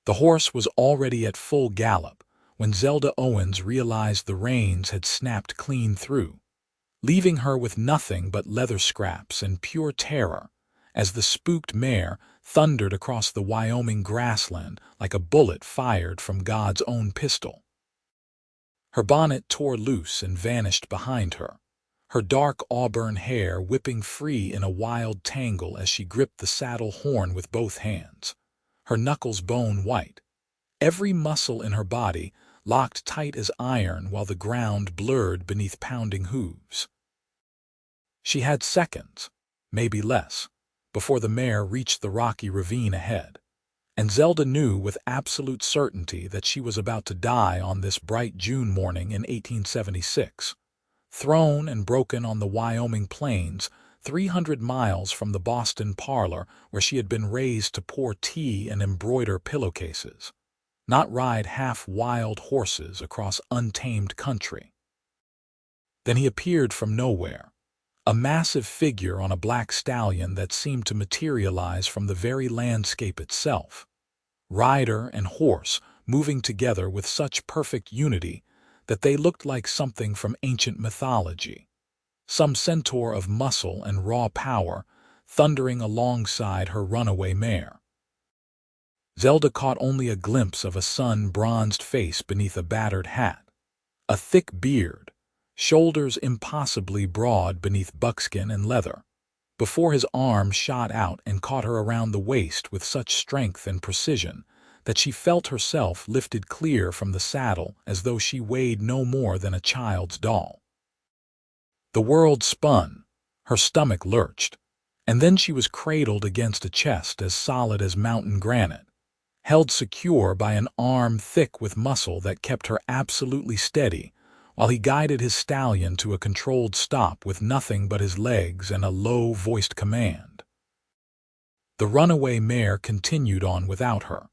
The horse was already at full gallop when Zelda Owens realized the reins had snapped clean through, leaving her with nothing but leather scraps and pure terror as the spooked mare thundered across the Wyoming grassland like a bullet fired from God's own pistol. Her bonnet tore loose and vanished behind her, her dark auburn hair whipping free in a wild tangle as she gripped the saddle horn with both hands, her knuckles bone white, every muscle in her body locked tight as iron while the ground blurred beneath pounding hooves. She had seconds, maybe less, before the mare reached the rocky ravine ahead, and Zelda knew with absolute certainty that she was about to die on this bright June morning in 1876, thrown and broken on the Wyoming plains 300 miles from the Boston parlor where she had been raised to pour tea and embroider pillowcases, not ride half-wild horses across untamed country. Then he appeared from nowhere, a massive figure on a black stallion that seemed to materialize from the very landscape itself, rider and horse moving together with such perfect unity that they looked like something from ancient mythology, some centaur of muscle and raw power thundering alongside her runaway mare. Zelda caught only a glimpse of a sun-bronzed face beneath a battered hat, a thick beard, shoulders impossibly broad beneath buckskin and leather, before his arm shot out and caught her around the waist with such strength and precision that she felt herself lifted clear from the saddle as though she weighed no more than a child's doll. The world spun, her stomach lurched, and then she was cradled against a chest as solid as mountain granite, held secure by an arm thick with muscle that kept her absolutely steady while he guided his stallion to a controlled stop with nothing but his legs and a low-voiced command. The runaway mare continued on without her,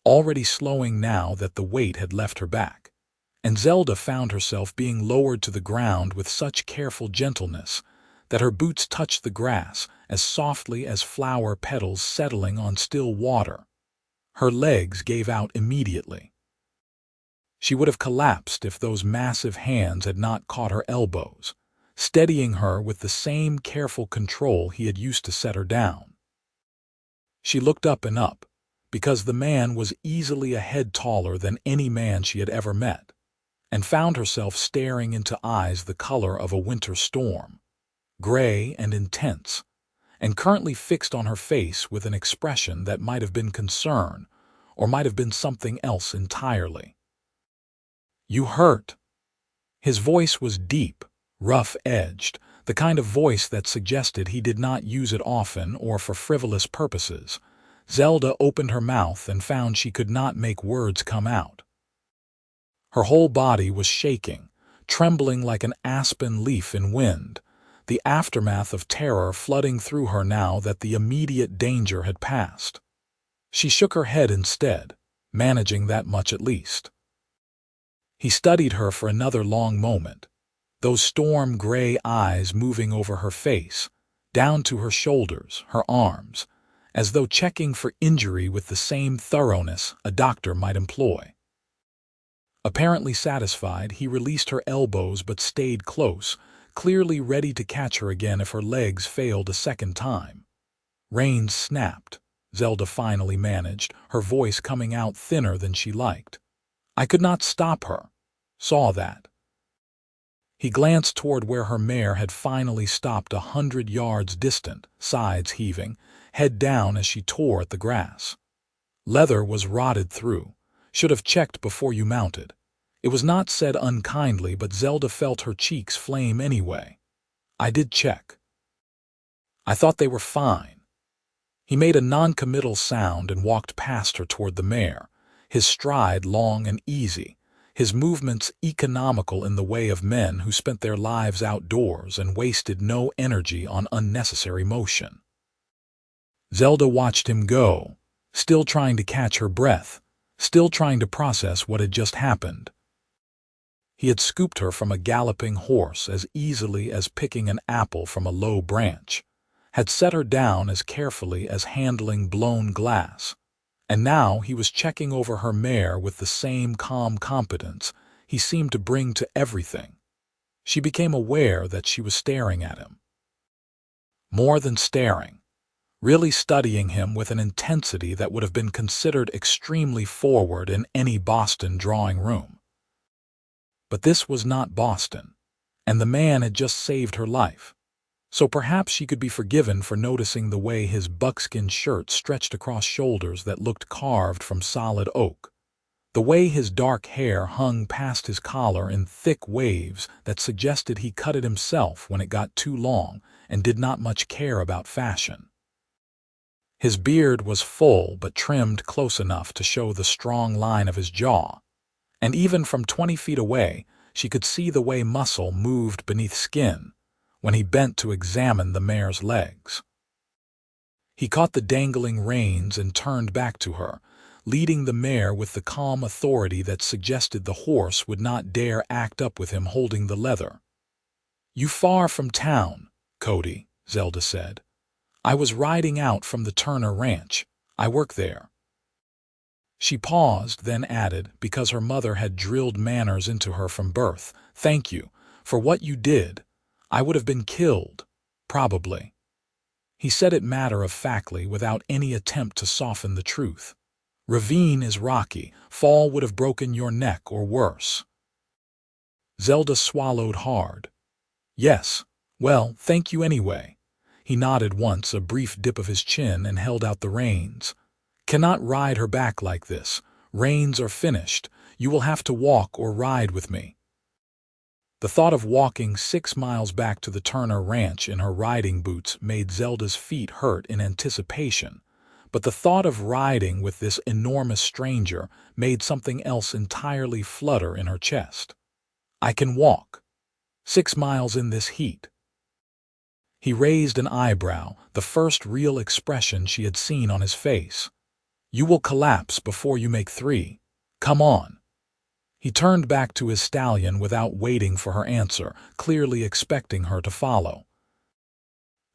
already slowing now that the weight had left her back, and Zelda found herself being lowered to the ground with such careful gentleness that her boots touched the grass as softly as flower petals settling on still water. Her legs gave out immediately. She would have collapsed if those massive hands had not caught her elbows, steadying her with the same careful control he had used to set her down. She looked up and up, because the man was easily a head taller than any man she had ever met, and found herself staring into eyes the color of a winter storm, gray and intense, and currently fixed on her face with an expression that might have been concern or might have been something else entirely. "You hurt." His voice was deep, rough-edged, the kind of voice that suggested he did not use it often or for frivolous purposes. Zelda opened her mouth and found she could not make words come out. Her whole body was shaking, trembling like an aspen leaf in wind, the aftermath of terror flooding through her now that the immediate danger had passed. She shook her head instead, managing that much at least. He studied her for another long moment, those storm-gray eyes moving over her face, down to her shoulders, her arms, as though checking for injury with the same thoroughness a doctor might employ. Apparently satisfied, he released her elbows but stayed close, clearly ready to catch her again if her legs failed a second time. Reins snapped, Zelda finally managed, her voice coming out thinner than she liked. I could not stop her. Saw that. He glanced toward where her mare had finally stopped 100 yards distant, sides heaving, head down as she tore at the grass. Leather was rotted through. Should have checked before you mounted. It was not said unkindly, but Zelda felt her cheeks flame anyway. I did check. I thought they were fine. He made a non-committal sound and walked past her toward the mare, his stride long and easy, his movements economical in the way of men who spent their lives outdoors and wasted no energy on unnecessary motion. Zelda watched him go, still trying to catch her breath, still trying to process what had just happened. He had scooped her from a galloping horse as easily as picking an apple from a low branch, had set her down as carefully as handling blown glass, And now he was checking over her mare with the same calm competence he seemed to bring to everything. She became aware that she was staring at him. More than staring, really studying him with an intensity that would have been considered extremely forward in any Boston drawing room. But this was not Boston, and the man had just saved her life. So perhaps she could be forgiven for noticing the way his buckskin shirt stretched across shoulders that looked carved from solid oak, the way his dark hair hung past his collar in thick waves that suggested he cut it himself when it got too long and did not much care about fashion. His beard was full but trimmed close enough to show the strong line of his jaw, and even from 20 feet away she could see the way muscle moved beneath skin when he bent to examine the mare's legs. He caught the dangling reins and turned back to her, leading the mare with the calm authority that suggested the horse would not dare act up with him holding the leather. "You far from town, Cody," Zelda said. "I was riding out from the Turner Ranch. I work there." She paused, then added, because her mother had drilled manners into her from birth, "Thank you for what you did. I would have been killed, probably." He said it matter-of-factly without any attempt to soften the truth. "Ravine is rocky. Fall would have broken your neck or worse." Zelda swallowed hard. "Yes, well, thank you anyway." He nodded once, a brief dip of his chin, and held out the reins. "Cannot ride her back like this. Reins are finished. You will have to walk or ride with me." The thought of walking 6 miles back to the Turner Ranch in her riding boots made Zelda's feet hurt in anticipation, but the thought of riding with this enormous stranger made something else entirely flutter in her chest. "I can walk. 6 miles in this heat." He raised an eyebrow, the first real expression she had seen on his face. "You will collapse before you make 3. Come on." He turned back to his stallion without waiting for her answer, clearly expecting her to follow.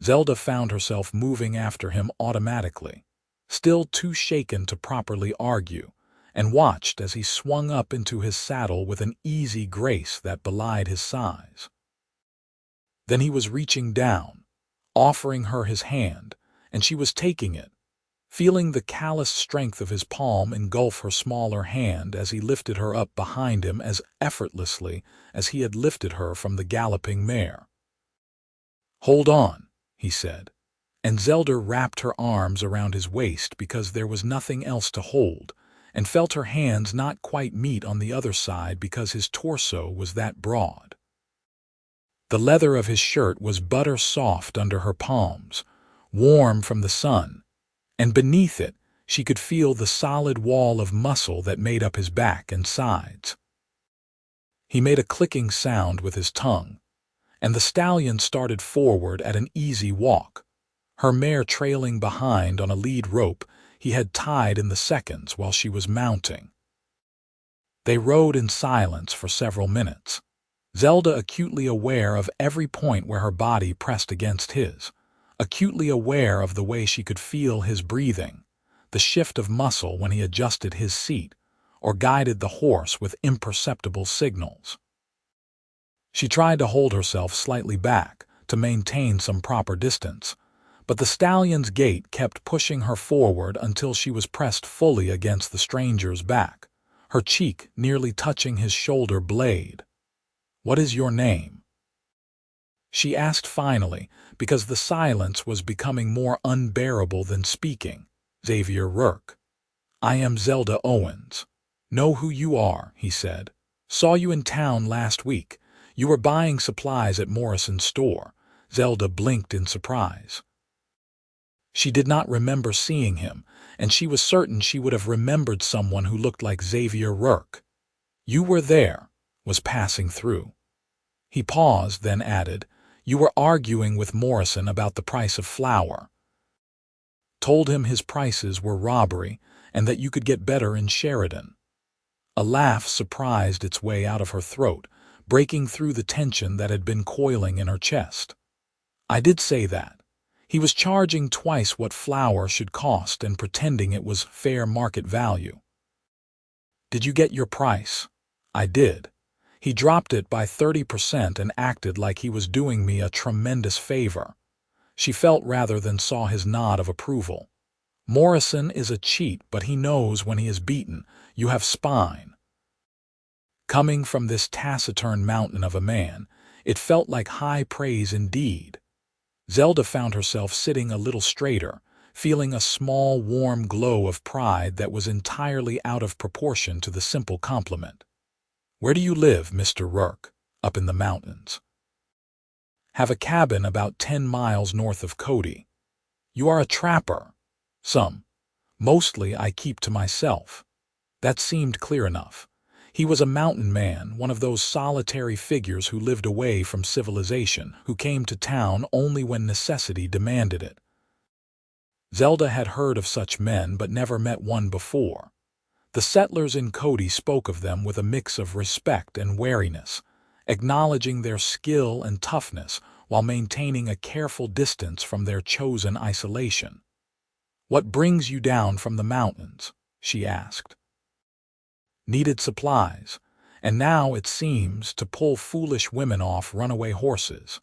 Zelda found herself moving after him automatically, still too shaken to properly argue, and watched as he swung up into his saddle with an easy grace that belied his size. Then he was reaching down, offering her his hand, and she was taking it, feeling the calloused strength of his palm engulf her smaller hand as he lifted her up behind him as effortlessly as he had lifted her from the galloping mare. "Hold on," he said, and Zelda wrapped her arms around his waist because there was nothing else to hold, and felt her hands not quite meet on the other side because his torso was that broad. The leather of his shirt was butter soft under her palms, warm from the sun, and beneath it she could feel the solid wall of muscle that made up his back and sides. He made a clicking sound with his tongue, and the stallion started forward at an easy walk, her mare trailing behind on a lead rope he had tied in the seconds while she was mounting. They rode in silence for several minutes, Zelda acutely aware of every point where her body pressed against his, acutely aware of the way she could feel his breathing, the shift of muscle when he adjusted his seat or guided the horse with imperceptible signals. She tried to hold herself slightly back to maintain some proper distance, but the stallion's gait kept pushing her forward until she was pressed fully against the stranger's back, her cheek nearly touching his shoulder blade. "What is your name?" she asked finally, because the silence was becoming more unbearable than speaking. "Xavier Rourke." "I am Zelda Owens." "Know who you are," he said. "Saw you in town last week. You were buying supplies at Morrison's store." Zelda blinked in surprise. She did not remember seeing him, and she was certain she would have remembered someone who looked like Xavier Rourke. "You were there, was passing through." He paused, then added, "You were arguing with Morrison about the price of flour." Told him his prices were robbery and that you could get better in Sheridan. A laugh surprised its way out of her throat, breaking through the tension that had been coiling in her chest. "I did say that." He was charging twice what flour should cost and pretending it was fair market value. "Did you get your price?" "I did." He dropped it by 30% and acted like he was doing me a tremendous favor. She felt rather than saw his nod of approval. Morrison is a cheat, but he knows when he is beaten. You have spine. Coming from this taciturn mountain of a man, it felt like high praise indeed. Zelda found herself sitting a little straighter, feeling a small, warm glow of pride that was entirely out of proportion to the simple compliment. "Where do you live, Mr. Rourke?" "Up in the mountains." "Have a cabin about 10 miles north of Cody." "You are a trapper." "Some. Mostly I keep to myself." That seemed clear enough. He was a mountain man, one of those solitary figures who lived away from civilization, who came to town only when necessity demanded it. Zelda had heard of such men but never met one before. The settlers in Cody spoke of them with a mix of respect and wariness, acknowledging their skill and toughness while maintaining a careful distance from their chosen isolation. "What brings you down from the mountains?" she asked. "Needed supplies, and now, it seems, to pull foolish women off runaway horses."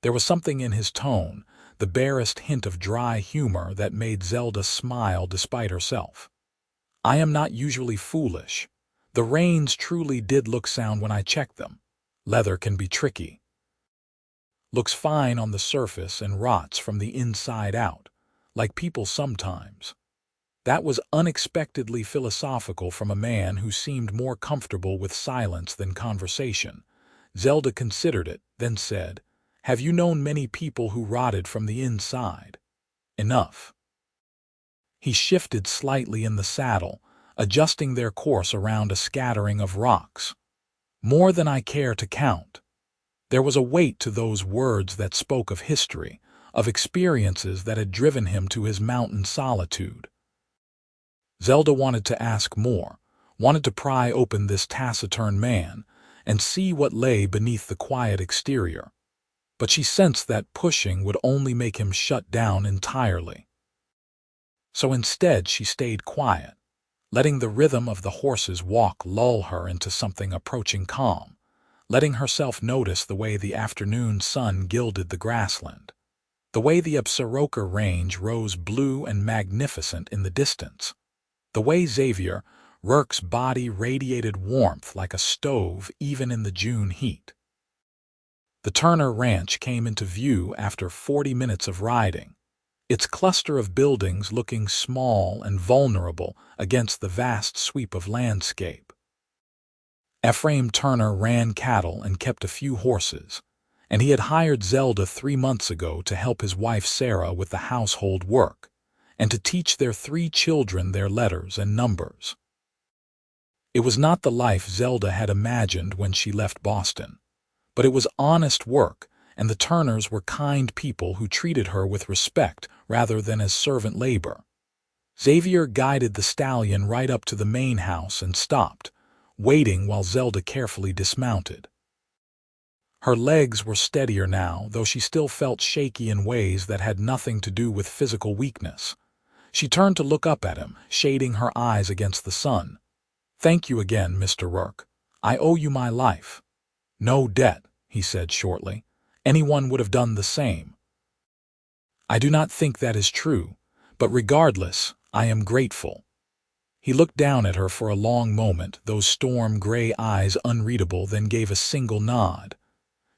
There was something in his tone, the barest hint of dry humor, that made Zelda smile despite herself. "I am not usually foolish. The reins truly did look sound when I checked them. Leather can be tricky. Looks fine on the surface and rots from the inside out, like people sometimes." That was unexpectedly philosophical from a man who seemed more comfortable with silence than conversation. Zelda considered it, then said, "Have you known many people who rotted from the inside?" "Enough." He shifted slightly in the saddle, adjusting their course around a scattering of rocks. "More than I care to count." There was a weight to those words that spoke of history, of experiences that had driven him to his mountain solitude. Zelda wanted to ask more, wanted to pry open this taciturn man and see what lay beneath the quiet exterior. But she sensed that pushing would only make him shut down entirely. So instead she stayed quiet, letting the rhythm of the horse's walk lull her into something approaching calm, letting herself notice the way the afternoon sun gilded the grassland, the way the Absaroka range rose blue and magnificent in the distance, the way Xavier Rourke's body radiated warmth like a stove even in the June heat. The Turner Ranch came into view after 40 minutes of riding, its cluster of buildings looking small and vulnerable against the vast sweep of landscape. Ephraim Turner ran cattle and kept a few horses, and he had hired Zelda 3 months ago to help his wife Sarah with the household work, and to teach their 3 children their letters and numbers. It was not the life Zelda had imagined when she left Boston, but it was honest work, and the Turners were kind people who treated her with respect rather than as servant labor. Xavier guided the stallion right up to the main house and stopped, waiting while Zelda carefully dismounted. Her legs were steadier now, though she still felt shaky in ways that had nothing to do with physical weakness. She turned to look up at him, shading her eyes against the sun. "Thank you again, Mr. Rourke. I owe you my life." "No debt," he said shortly. "Anyone would have done the same." "I do not think that is true, but regardless, I am grateful." He looked down at her for a long moment, those storm-gray eyes unreadable, then gave a single nod.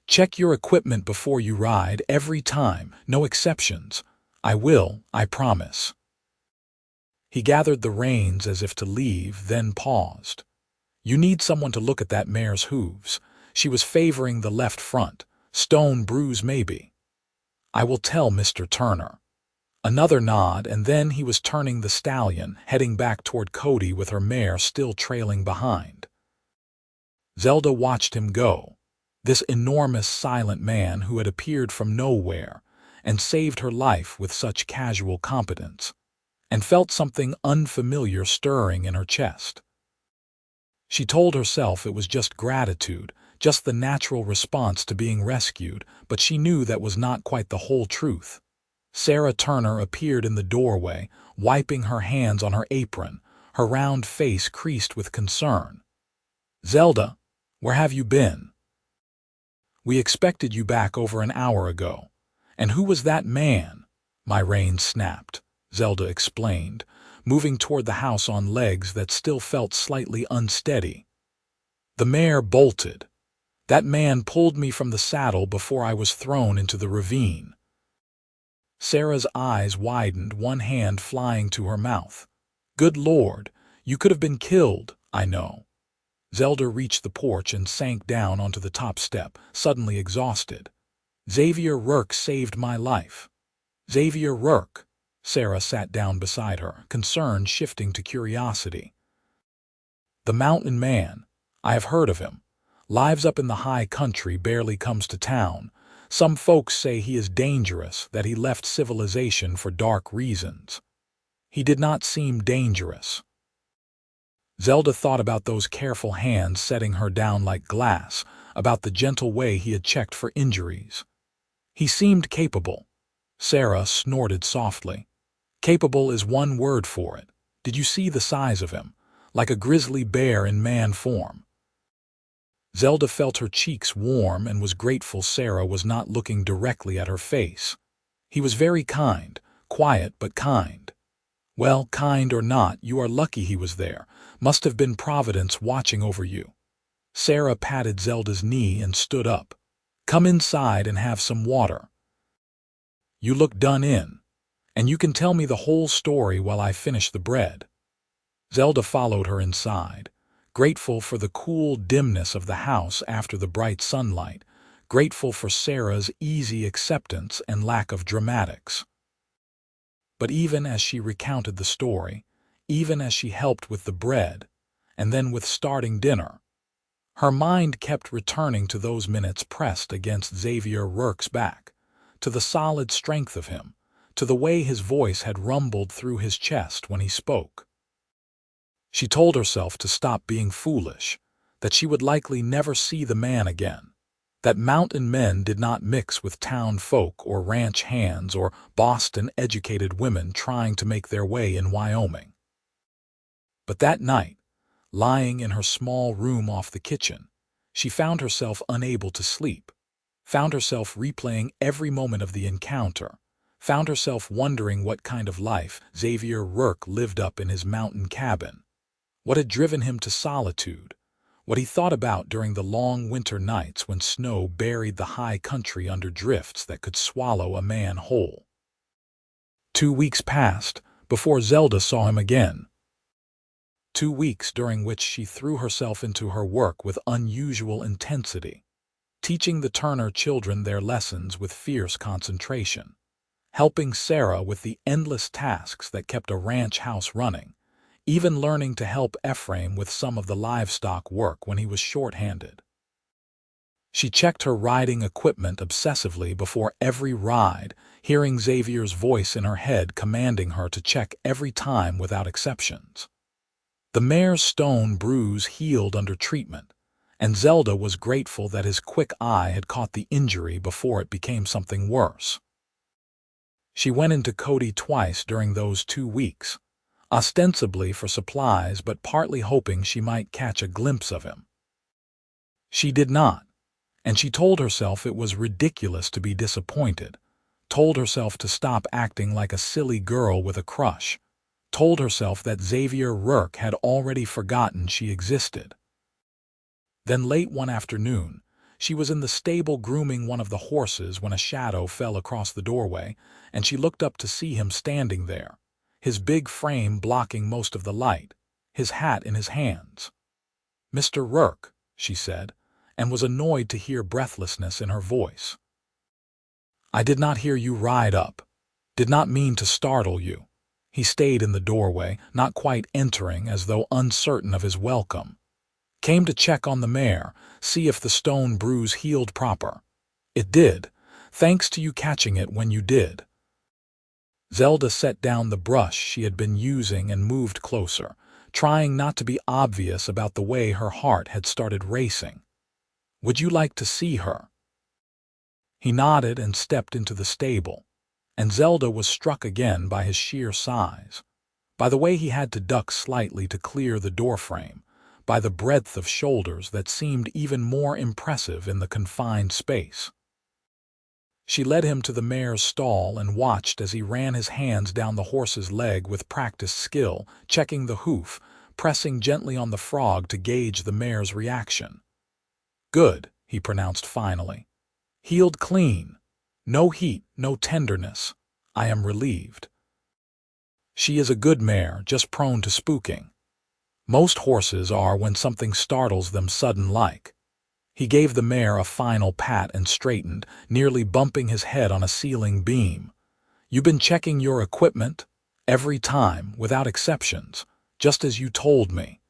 "Check your equipment before you ride, every time, no exceptions." "I will, I promise." He gathered the reins as if to leave, then paused. "You need someone to look at that mare's hooves." She was favoring the left front. "Stone bruise maybe." "I will tell Mr. Turner." Another nod, and then he was turning the stallion, heading back toward Cody with her mare still trailing behind. Zelda watched him go, this enormous silent man who had appeared from nowhere and saved her life with such casual competence, and felt something unfamiliar stirring in her chest. She told herself it was just gratitude, just the natural response to being rescued, but she knew that was not quite the whole truth. Sarah Turner appeared in the doorway, wiping her hands on her apron, her round face creased with concern. "Zelda, where have you been? We expected you back over an hour ago. And who was that man?" Myraine snapped, Zelda explained, moving toward the house on legs that still felt slightly unsteady. "The mare bolted. That man pulled me from the saddle before I was thrown into the ravine." Sarah's eyes widened, one hand flying to her mouth. "Good Lord, you could have been killed, I know." Zelda reached the porch and sank down onto the top step, suddenly exhausted. "Xavier Rourke saved my life." "Xavier Rourke?" Sarah sat down beside her, concern shifting to curiosity. "The mountain man. I have heard of him. Lives up in the high country, barely comes to town. Some folks say he is dangerous, that he left civilization for dark reasons." "He did not seem dangerous." Zelda thought about those careful hands setting her down like glass, about the gentle way he had checked for injuries. "He seemed capable." Sarah snorted softly. "Capable is one word for it. Did you see the size of him? Like a grizzly bear in man form." Zelda felt her cheeks warm and was grateful Sarah was not looking directly at her face. "He was very kind, quiet but kind." "Well, kind or not, you are lucky he was there. Must have been Providence watching over you." Sarah patted Zelda's knee and stood up. "Come inside and have some water. You look done in. And you can tell me the whole story while I finish the bread." Zelda followed her inside, grateful for the cool dimness of the house after the bright sunlight, grateful for Sarah's easy acceptance and lack of dramatics. But even as she recounted the story, even as she helped with the bread, and then with starting dinner, her mind kept returning to those minutes pressed against Xavier Rourke's back, to the solid strength of him, to the way his voice had rumbled through his chest when he spoke. She told herself to stop being foolish, that she would likely never see the man again, that mountain men did not mix with town folk or ranch hands or Boston-educated women trying to make their way in Wyoming. But that night, lying in her small room off the kitchen, she found herself unable to sleep, found herself replaying every moment of the encounter, found herself wondering what kind of life Xavier Rourke lived up in his mountain cabin, what had driven him to solitude, what he thought about during the long winter nights when snow buried the high country under drifts that could swallow a man whole. 2 weeks passed before Zelda saw him again. 2 weeks during which she threw herself into her work with unusual intensity, teaching the Turner children their lessons with fierce concentration, helping Sarah with the endless tasks that kept a ranch house running, even learning to help Ephraim with some of the livestock work when he was short-handed. She checked her riding equipment obsessively before every ride, hearing Xavier's voice in her head commanding her to check every time without exceptions. The mare's stone bruise healed under treatment, and Zelda was grateful that his quick eye had caught the injury before it became something worse. She went into Cody twice during those 2 weeks, ostensibly for supplies but partly hoping she might catch a glimpse of him. She did not, and she told herself it was ridiculous to be disappointed, told herself to stop acting like a silly girl with a crush, told herself that Xavier Rourke had already forgotten she existed. Then late one afternoon, she was in the stable grooming one of the horses when a shadow fell across the doorway, and she looked up to see him standing there, his big frame blocking most of the light, his hat in his hands. "Mr. Rourke," she said, and was annoyed to hear breathlessness in her voice. "I did not hear you ride up. Did not mean to startle you." He stayed in the doorway, not quite entering, as though uncertain of his welcome. "Came to check on the mare, see if the stone bruise healed proper. It did, thanks to you catching it when you did." Zelda set down the brush she had been using and moved closer, trying not to be obvious about the way her heart had started racing. "Would you like to see her?" He nodded and stepped into the stable, and Zelda was struck again by his sheer size, by the way he had to duck slightly to clear the doorframe, by the breadth of shoulders that seemed even more impressive in the confined space. She led him to the mare's stall and watched as he ran his hands down the horse's leg with practiced skill, checking the hoof, pressing gently on the frog to gauge the mare's reaction. "Good," he pronounced finally. "Healed clean. No heat, no tenderness. I am relieved. She is a good mare, just prone to spooking. Most horses are when something startles them sudden-like." He gave the mare a final pat and straightened, nearly bumping his head on a ceiling beam. "You been checking your equipment? Every time, without exceptions, just as you told me."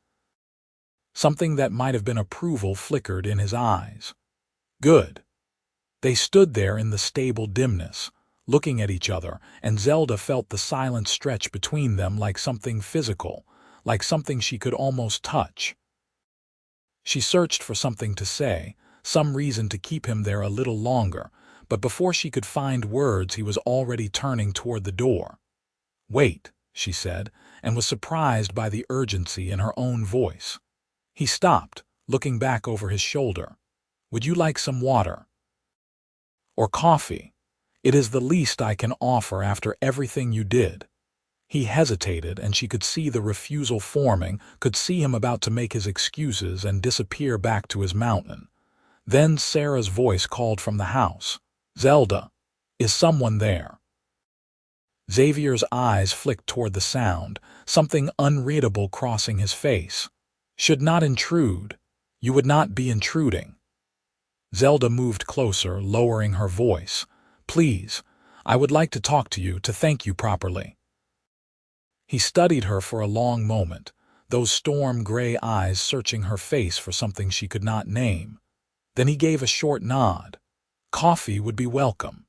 Something that might have been approval flickered in his eyes. "Good." They stood there in the stable dimness, looking at each other, and Zelda felt the silence stretch between them like something physical, like something she could almost touch. She searched for something to say, some reason to keep him there a little longer, but before she could find words he was already turning toward the door. "Wait," she said, and was surprised by the urgency in her own voice. He stopped, looking back over his shoulder. "Would you like some water? Or coffee? It is the least I can offer after everything you did." He hesitated, and she could see the refusal forming, could see him about to make his excuses and disappear back to his mountain. Then Sarah's voice called from the house. "Zelda, is someone there?" Xavier's eyes flicked toward the sound, something unreadable crossing his face. "Should not intrude. You would not be intruding." Zelda moved closer, lowering her voice. "Please, I would like to talk to you, to thank you properly." He studied her for a long moment, those storm-gray eyes searching her face for something she could not name. Then he gave a short nod. Coffee would be welcome.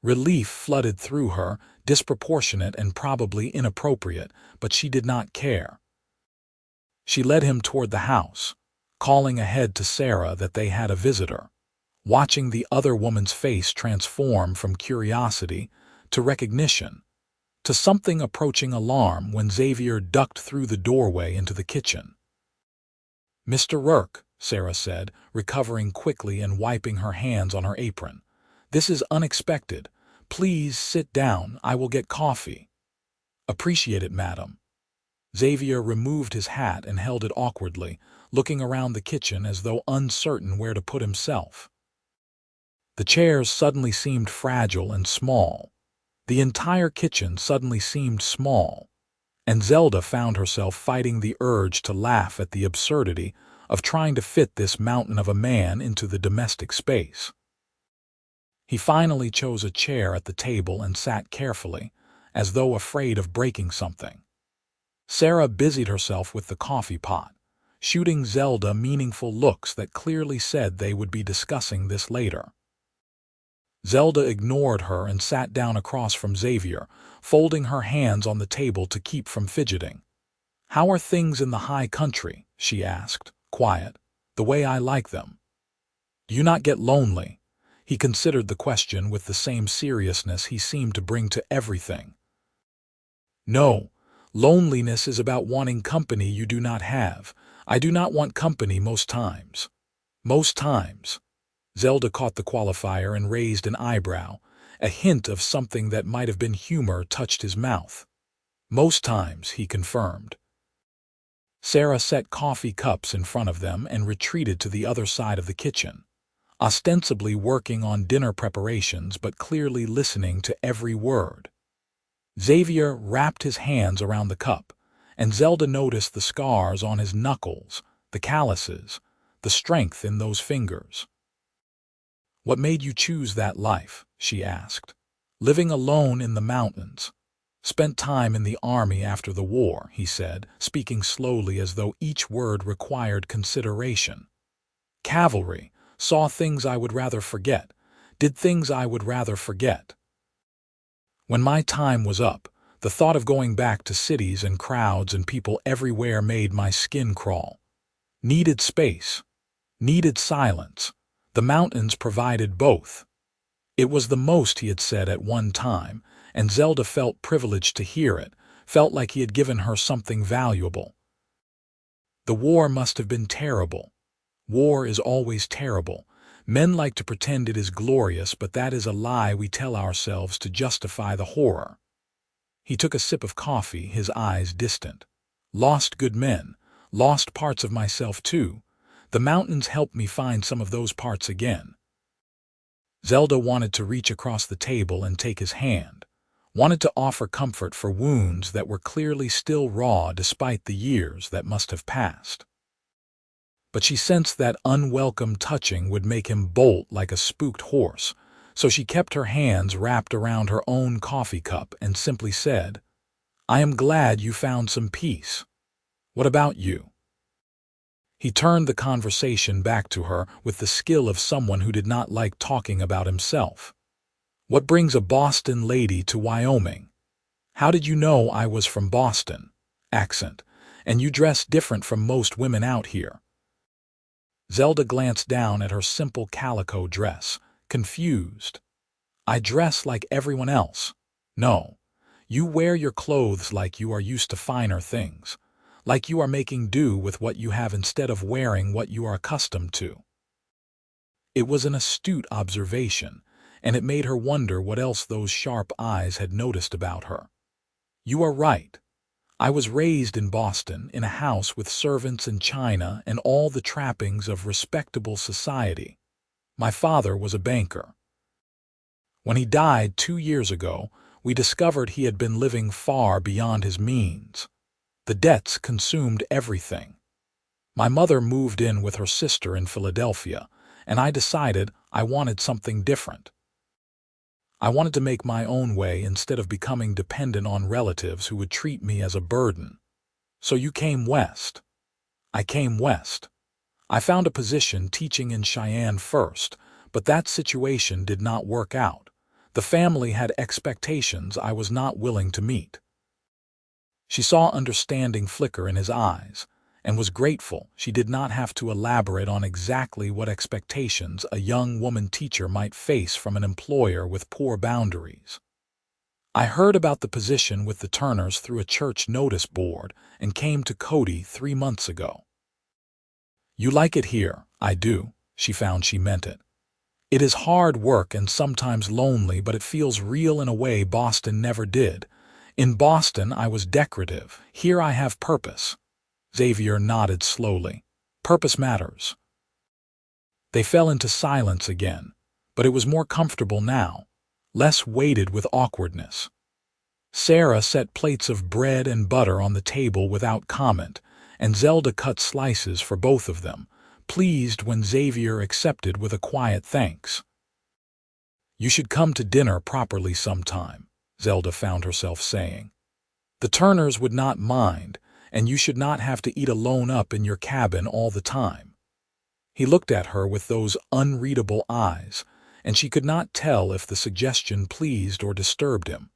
Relief flooded through her, disproportionate and probably inappropriate, but she did not care. She led him toward the house, calling ahead to Sarah that they had a visitor, watching the other woman's face transform from curiosity to recognition, to something approaching alarm when Xavier ducked through the doorway into the kitchen. "Mr. Rourke," Sarah said, recovering quickly and wiping her hands on her apron. "This is unexpected. Please sit down. I will get coffee." "Appreciate it, madam." Xavier removed his hat and held it awkwardly, looking around the kitchen as though uncertain where to put himself. The chairs suddenly seemed fragile and small. The entire kitchen suddenly seemed small, and Zelda found herself fighting the urge to laugh at the absurdity of trying to fit this mountain of a man into the domestic space. He finally chose a chair at the table and sat carefully, as though afraid of breaking something. Sarah busied herself with the coffee pot, shooting Zelda meaningful looks that clearly said they would be discussing this later. Zelda ignored her and sat down across from Xavier, folding her hands on the table to keep from fidgeting. "How are things in the high country?" she asked, quiet, "the way I like them. Do you not get lonely?" He considered the question with the same seriousness he seemed to bring to everything. "No, loneliness is about wanting company you do not have. I do not want company most times." "Most times." Zelda caught the qualifier and raised an eyebrow. A hint of something that might have been humor touched his mouth. "Most times," he confirmed. Sarah set coffee cups in front of them and retreated to the other side of the kitchen, ostensibly working on dinner preparations but clearly listening to every word. Xavier wrapped his hands around the cup, and Zelda noticed the scars on his knuckles, the calluses, the strength in those fingers. "What made you choose that life?" she asked. "Living alone in the mountains." "Spent time in the army after the war," he said, speaking slowly as though each word required consideration. "Cavalry, saw things I would rather forget, did things I would rather forget. When my time was up, the thought of going back to cities and crowds and people everywhere made my skin crawl. Needed space, needed silence. The mountains provided both." It was the most he had said at one time, and Zelda felt privileged to hear it, felt like he had given her something valuable. The war must have been terrible. War is always terrible. Men like to pretend it is glorious, but that is a lie we tell ourselves to justify the horror. He took a sip of coffee, his eyes distant. Lost good men, lost parts of myself too. The mountains helped me find some of those parts again. Zelda wanted to reach across the table and take his hand, wanted to offer comfort for wounds that were clearly still raw despite the years that must have passed. But she sensed that unwelcome touching would make him bolt like a spooked horse, so she kept her hands wrapped around her own coffee cup and simply said, "I am glad you found some peace. What about you?" He turned the conversation back to her with the skill of someone who did not like talking about himself. "What brings a Boston lady to Wyoming? How did you know I was from Boston? Accent. And you dress different from most women out here." Zelda glanced down at her simple calico dress, confused. "I dress like everyone else." "No. You wear your clothes like you are used to finer things, like you are making do with what you have instead of wearing what you are accustomed to." It was an astute observation, and it made her wonder what else those sharp eyes had noticed about her. "You are right. I was raised in Boston, in a house with servants and china and all the trappings of respectable society. My father was a banker. When he died 2 years ago, we discovered he had been living far beyond his means. The debts consumed everything. My mother moved in with her sister in Philadelphia, and I decided I wanted something different. I wanted to make my own way instead of becoming dependent on relatives who would treat me as a burden. So you came west." "I came west. I found a position teaching in Cheyenne first, but that situation did not work out. The family had expectations I was not willing to meet." She saw understanding flicker in his eyes, and was grateful she did not have to elaborate on exactly what expectations a young woman teacher might face from an employer with poor boundaries. "I heard about the position with the Turners through a church notice board and came to Cody 3 months ago." "You like it here?" "I do." She found she meant it. "It is hard work and sometimes lonely, but it feels real in a way Boston never did. In Boston I was decorative. Here I have purpose." Xavier nodded slowly. "Purpose matters." They fell into silence again, but it was more comfortable now, less weighted with awkwardness. Sarah set plates of bread and butter on the table without comment, and Zelda cut slices for both of them, pleased when Xavier accepted with a quiet thanks. "You should come to dinner properly sometime," Zelda found herself saying. "The Turners would not mind, and you should not have to eat alone up in your cabin all the time." He looked at her with those unreadable eyes, and she could not tell if the suggestion pleased or disturbed him.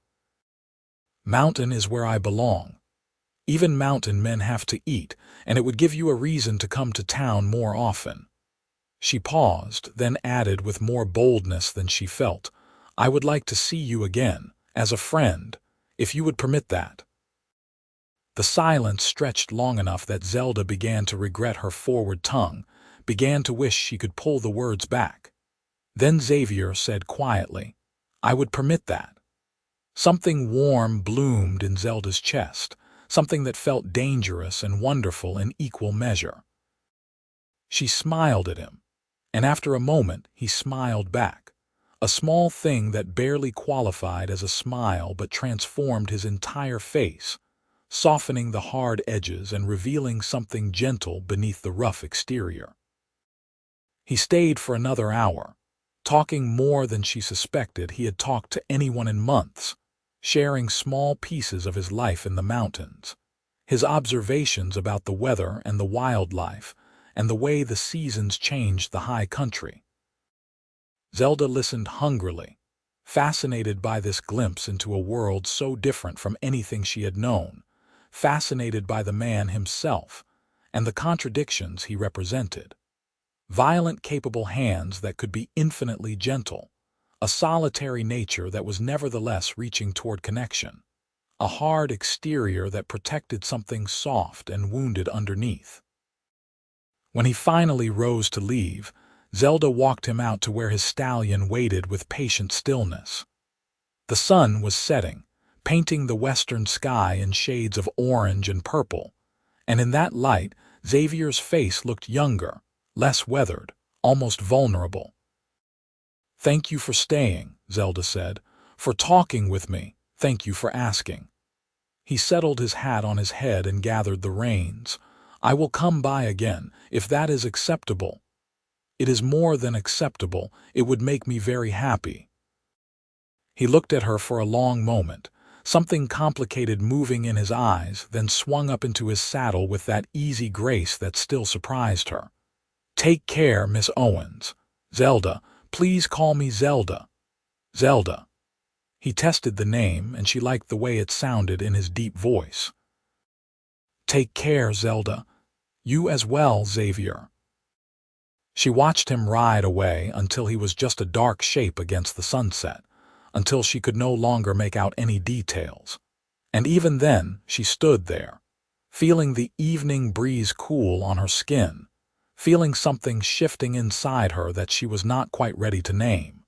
"Mountain is where I belong. Even mountain men have to eat, and it would give you a reason to come to town more often." She paused, then added with more boldness than she felt, "I would like to see you again, as a friend, if you would permit that." The silence stretched long enough that Zelda began to regret her forward tongue, began to wish she could pull the words back. Then Xavier said quietly, "I would permit that." Something warm bloomed in Zelda's chest, something that felt dangerous and wonderful in equal measure. She smiled at him, and after a moment he smiled back, a small thing that barely qualified as a smile but transformed his entire face, softening the hard edges and revealing something gentle beneath the rough exterior. He stayed for another hour, talking more than she suspected he had talked to anyone in months, sharing small pieces of his life in the mountains, his observations about the weather and the wildlife, and the way the seasons changed the high country. Zelda listened hungrily, fascinated by this glimpse into a world so different from anything she had known, fascinated by the man himself and the contradictions he represented. Violent, capable hands that could be infinitely gentle, a solitary nature that was nevertheless reaching toward connection, a hard exterior that protected something soft and wounded underneath. When he finally rose to leave, Zelda walked him out to where his stallion waited with patient stillness. The sun was setting, painting the western sky in shades of orange and purple, and in that light, Xavier's face looked younger, less weathered, almost vulnerable. "Thank you for staying," Zelda said, "for talking with me. Thank you for asking." He settled his hat on his head and gathered the reins. "I will come by again, if that is acceptable." "It is more than acceptable. It would make me very happy." He looked at her for a long moment, something complicated moving in his eyes, then swung up into his saddle with that easy grace that still surprised her. "Take care, Miss Owens. Zelda, please call me Zelda." Zelda. He tested the name, and she liked the way it sounded in his deep voice. "Take care, Zelda. You as well, Xavier." She watched him ride away until he was just a dark shape against the sunset, until she could no longer make out any details. And even then, she stood there, feeling the evening breeze cool on her skin, feeling something shifting inside her that she was not quite ready to name.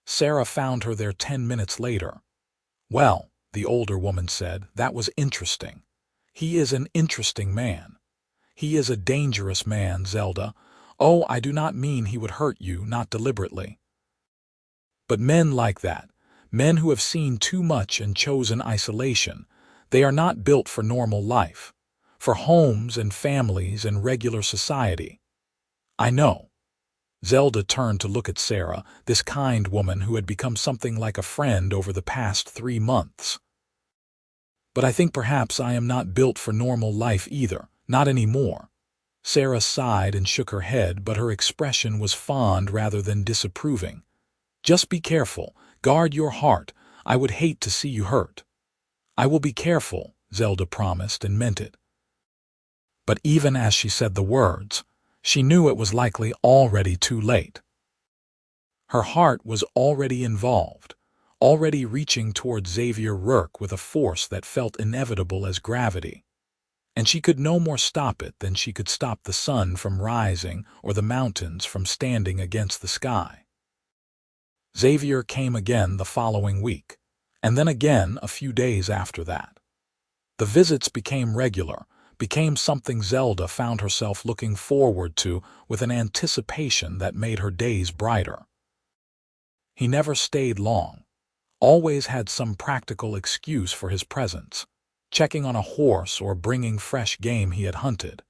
Sarah found her there 10 minutes later. "Well," the older woman said, "that was interesting. He is an interesting man. He is a dangerous man, Zelda. Oh, I do not mean he would hurt you, not deliberately. But men like that, men who have seen too much and chosen isolation, they are not built for normal life, for homes and families and regular society." "I know." Zelda turned to look at Sarah, this kind woman who had become something like a friend over the past 3 months. "But I think perhaps I am not built for normal life either, not anymore." Sarah sighed and shook her head, but her expression was fond rather than disapproving. "Just be careful. Guard your heart. I would hate to see you hurt." "I will be careful," Zelda promised and meant it. But even as she said the words, she knew it was likely already too late. Her heart was already involved, already reaching toward Xavier Rourke with a force that felt inevitable as gravity. And she could no more stop it than she could stop the sun from rising or the mountains from standing against the sky. Xavier came again the following week, and then again a few days after that. The visits became regular, became something Zelda found herself looking forward to with an anticipation that made her days brighter. He never stayed long, always had some practical excuse for his presence, checking on a horse or bringing fresh game he had hunted.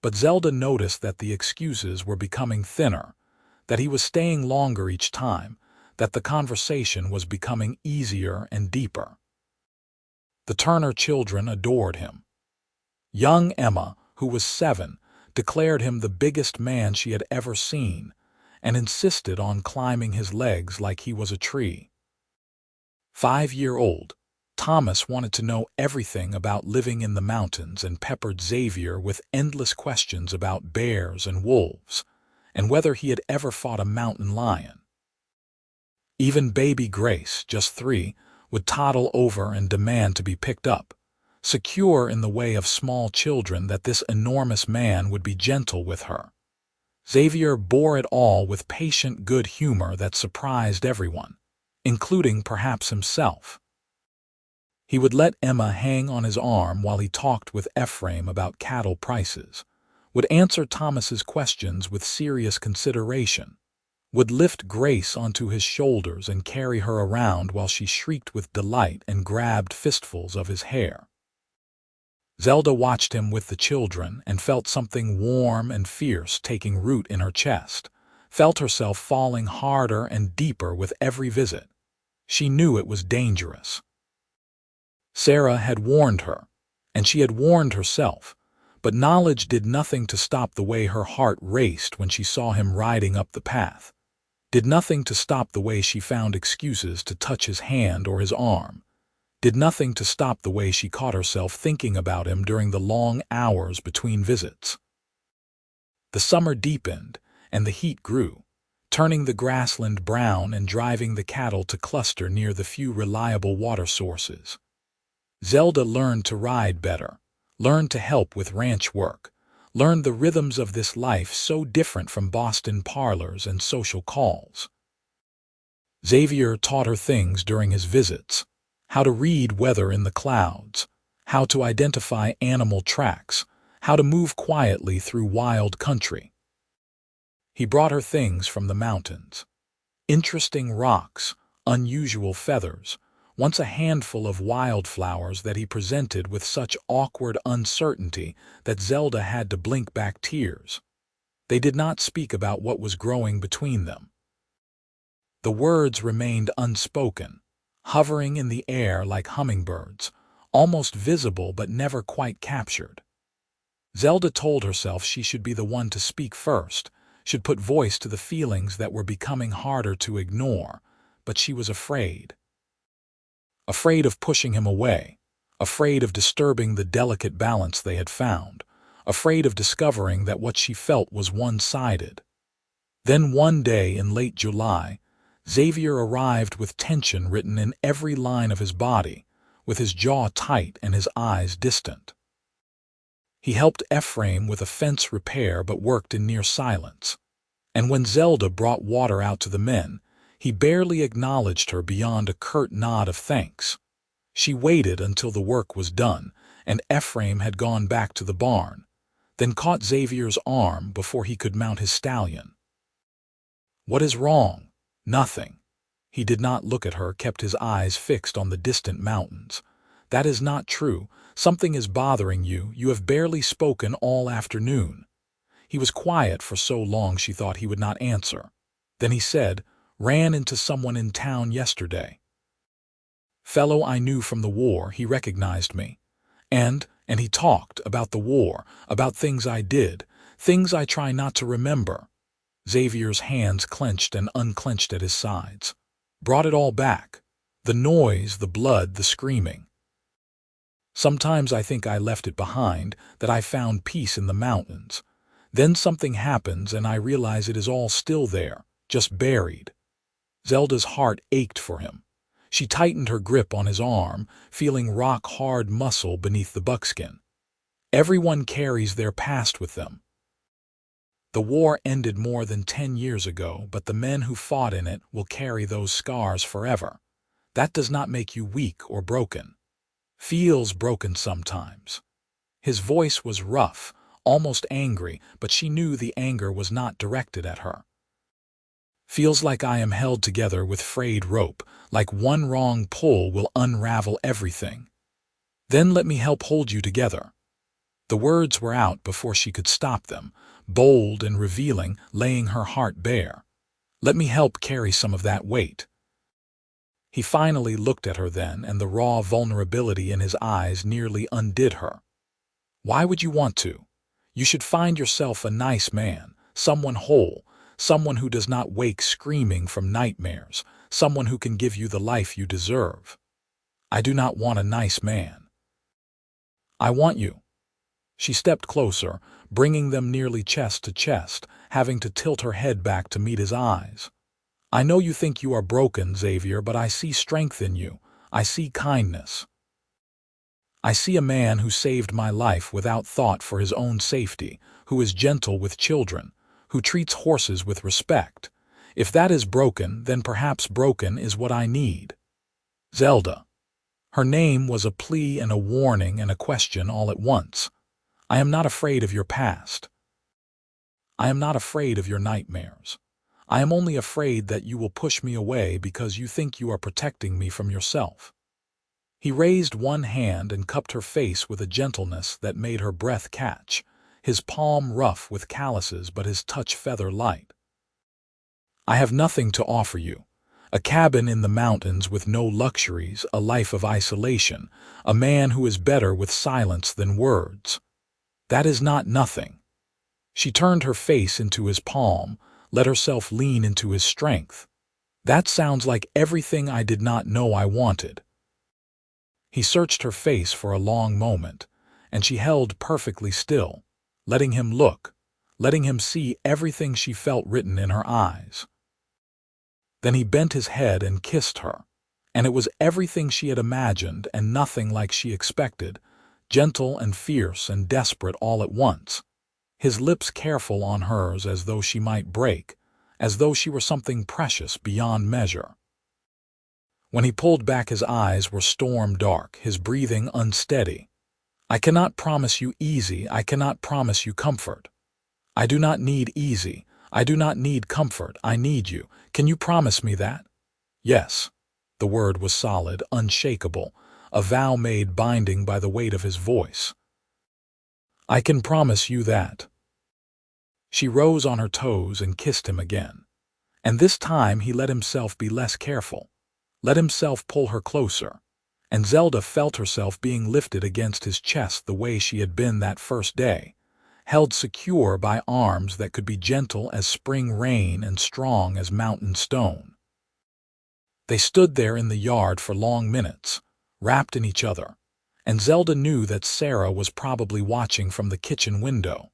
But Zelda noticed that the excuses were becoming thinner, that he was staying longer each time, that the conversation was becoming easier and deeper. The Turner children adored him. Young Emma, who was 7, declared him the biggest man she had ever seen, and insisted on climbing his legs like he was a tree. 5-year-old Thomas wanted to know everything about living in the mountains and peppered Xavier with endless questions about bears and wolves, and whether he had ever fought a mountain lion. Even baby Grace, just 3, would toddle over and demand to be picked up, secure in the way of small children that this enormous man would be gentle with her. Xavier bore it all with patient good humor that surprised everyone, including perhaps himself. He would let Emma hang on his arm while he talked with Ephraim about cattle prices, would answer Thomas's questions with serious consideration, would lift Grace onto his shoulders and carry her around while she shrieked with delight and grabbed fistfuls of his hair. Zelda watched him with the children and felt something warm and fierce taking root in her chest, felt herself falling harder and deeper with every visit. She knew it was dangerous. Sarah had warned her, and she had warned herself, but knowledge did nothing to stop the way her heart raced when she saw him riding up the path, did nothing to stop the way she found excuses to touch his hand or his arm, did nothing to stop the way she caught herself thinking about him during the long hours between visits. The summer deepened, and the heat grew, turning the grassland brown and driving the cattle to cluster near the few reliable water sources. Zelda learned to ride better, learned to help with ranch work, learned the rhythms of this life so different from Boston parlors and social calls. Xavier taught her things during his visits: how to read weather in the clouds, how to identify animal tracks, how to move quietly through wild country. He brought her things from the mountains: interesting rocks, unusual feathers, once a handful of wildflowers that he presented with such awkward uncertainty that Zelda had to blink back tears. They did not speak about what was growing between them. The words remained unspoken, hovering in the air like hummingbirds, almost visible but never quite captured. Zelda told herself she should be the one to speak first, should put voice to the feelings that were becoming harder to ignore, but she was afraid. Afraid of pushing him away, afraid of disturbing the delicate balance they had found, afraid of discovering that what she felt was one-sided. Then one day in late July, Xavier arrived with tension written in every line of his body, with his jaw tight and his eyes distant. He helped Ephraim with a fence repair but worked in near silence. And when Zelda brought water out to the men, he barely acknowledged her beyond a curt nod of thanks. She waited until the work was done and Ephraim had gone back to the barn, then caught Xavier's arm before he could mount his stallion. "What is wrong?" "Nothing." He did not look at her, kept his eyes fixed on the distant mountains. "That is not true. Something is bothering you. You have barely spoken all afternoon." He was quiet for so long she thought he would not answer. Then he said, "Ran into someone in town yesterday. Fellow I knew from the war. He recognized me. And he talked about the war, about things I did, things I try not to remember." Xavier's hands clenched and unclenched at his sides. "Brought it all back. The noise, the blood, the screaming. Sometimes I think I left it behind, that I found peace in the mountains. Then something happens and I realize it is all still there, just buried." Zelda's heart ached for him. She tightened her grip on his arm, feeling rock-hard muscle beneath the buckskin. Everyone carries their past with them. The war ended more than 10 years ago, but the men who fought in it will carry those scars forever. That does not make you weak or broken. Feels broken sometimes. His voice was rough, almost angry, but she knew the anger was not directed at her. "Feels like I am held together with frayed rope, like one wrong pull will unravel everything. Then let me help hold you together." The words were out before she could stop them, bold and revealing, laying her heart bare. "Let me help carry some of that weight." He finally looked at her then, and the raw vulnerability in his eyes nearly undid her. "Why would you want to? You should find yourself a nice man, someone whole, someone who does not wake screaming from nightmares, someone who can give you the life you deserve." "I do not want a nice man. I want you." She stepped closer, bringing them nearly chest to chest, having to tilt her head back to meet his eyes. "I know you think you are broken, Xavier, but I see strength in you. I see kindness. I see a man who saved my life without thought for his own safety, who is gentle with children, who treats horses with respect. If that is broken, then perhaps broken is what I need." Zelda. Her name was a plea and a warning and a question all at once. "I am not afraid of your past. I am not afraid of your nightmares. I am only afraid that you will push me away because you think you are protecting me from yourself." He raised one hand and cupped her face with a gentleness that made her breath catch, his palm rough with calluses but his touch feather light. "I have nothing to offer you. A cabin in the mountains with no luxuries, a life of isolation, a man who is better with silence than words. That is not nothing." She turned her face into his palm, let herself lean into his strength. "That sounds like everything I did not know I wanted." He searched her face for a long moment, and she held perfectly still, letting him look, letting him see everything she felt written in her eyes. Then he bent his head and kissed her. And it was everything she had imagined and nothing like she expected, gentle and fierce and desperate all at once. His lips careful on hers as though she might break, as though she were something precious beyond measure. When he pulled back, his eyes were storm dark, his breathing unsteady. I cannot promise you easy, I cannot promise you comfort. I do not need easy, I do not need comfort, I need you. Can you promise me that? Yes. The word was solid, unshakable, a vow made binding by the weight of his voice. I can promise you that. She rose on her toes and kissed him again. And this time he let himself be less careful, let himself pull her closer, and Zelda felt herself being lifted against his chest the way she had been that first day, held secure by arms that could be gentle as spring rain and strong as mountain stone. They stood there in the yard for long minutes, wrapped in each other, and Zelda knew that Sarah was probably watching from the kitchen window,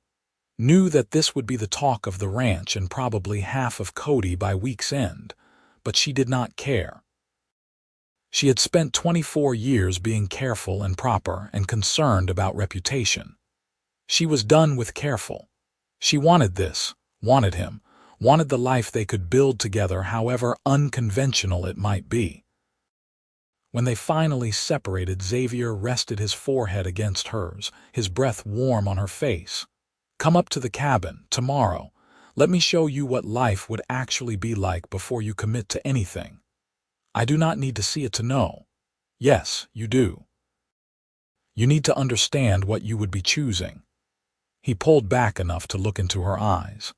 knew that this would be the talk of the ranch and probably half of Cody by week's end, but she did not care. She had spent 24 years being careful and proper and concerned about reputation. She was done with careful. She wanted this, wanted him, wanted the life they could build together, however unconventional it might be. When they finally separated, Xavier rested his forehead against hers, his breath warm on her face. Come up to the cabin, tomorrow. Let me show you what life would actually be like before you commit to anything. I do not need to see it to know. Yes, you do. You need to understand what you would be choosing. He pulled back enough to look into her eyes.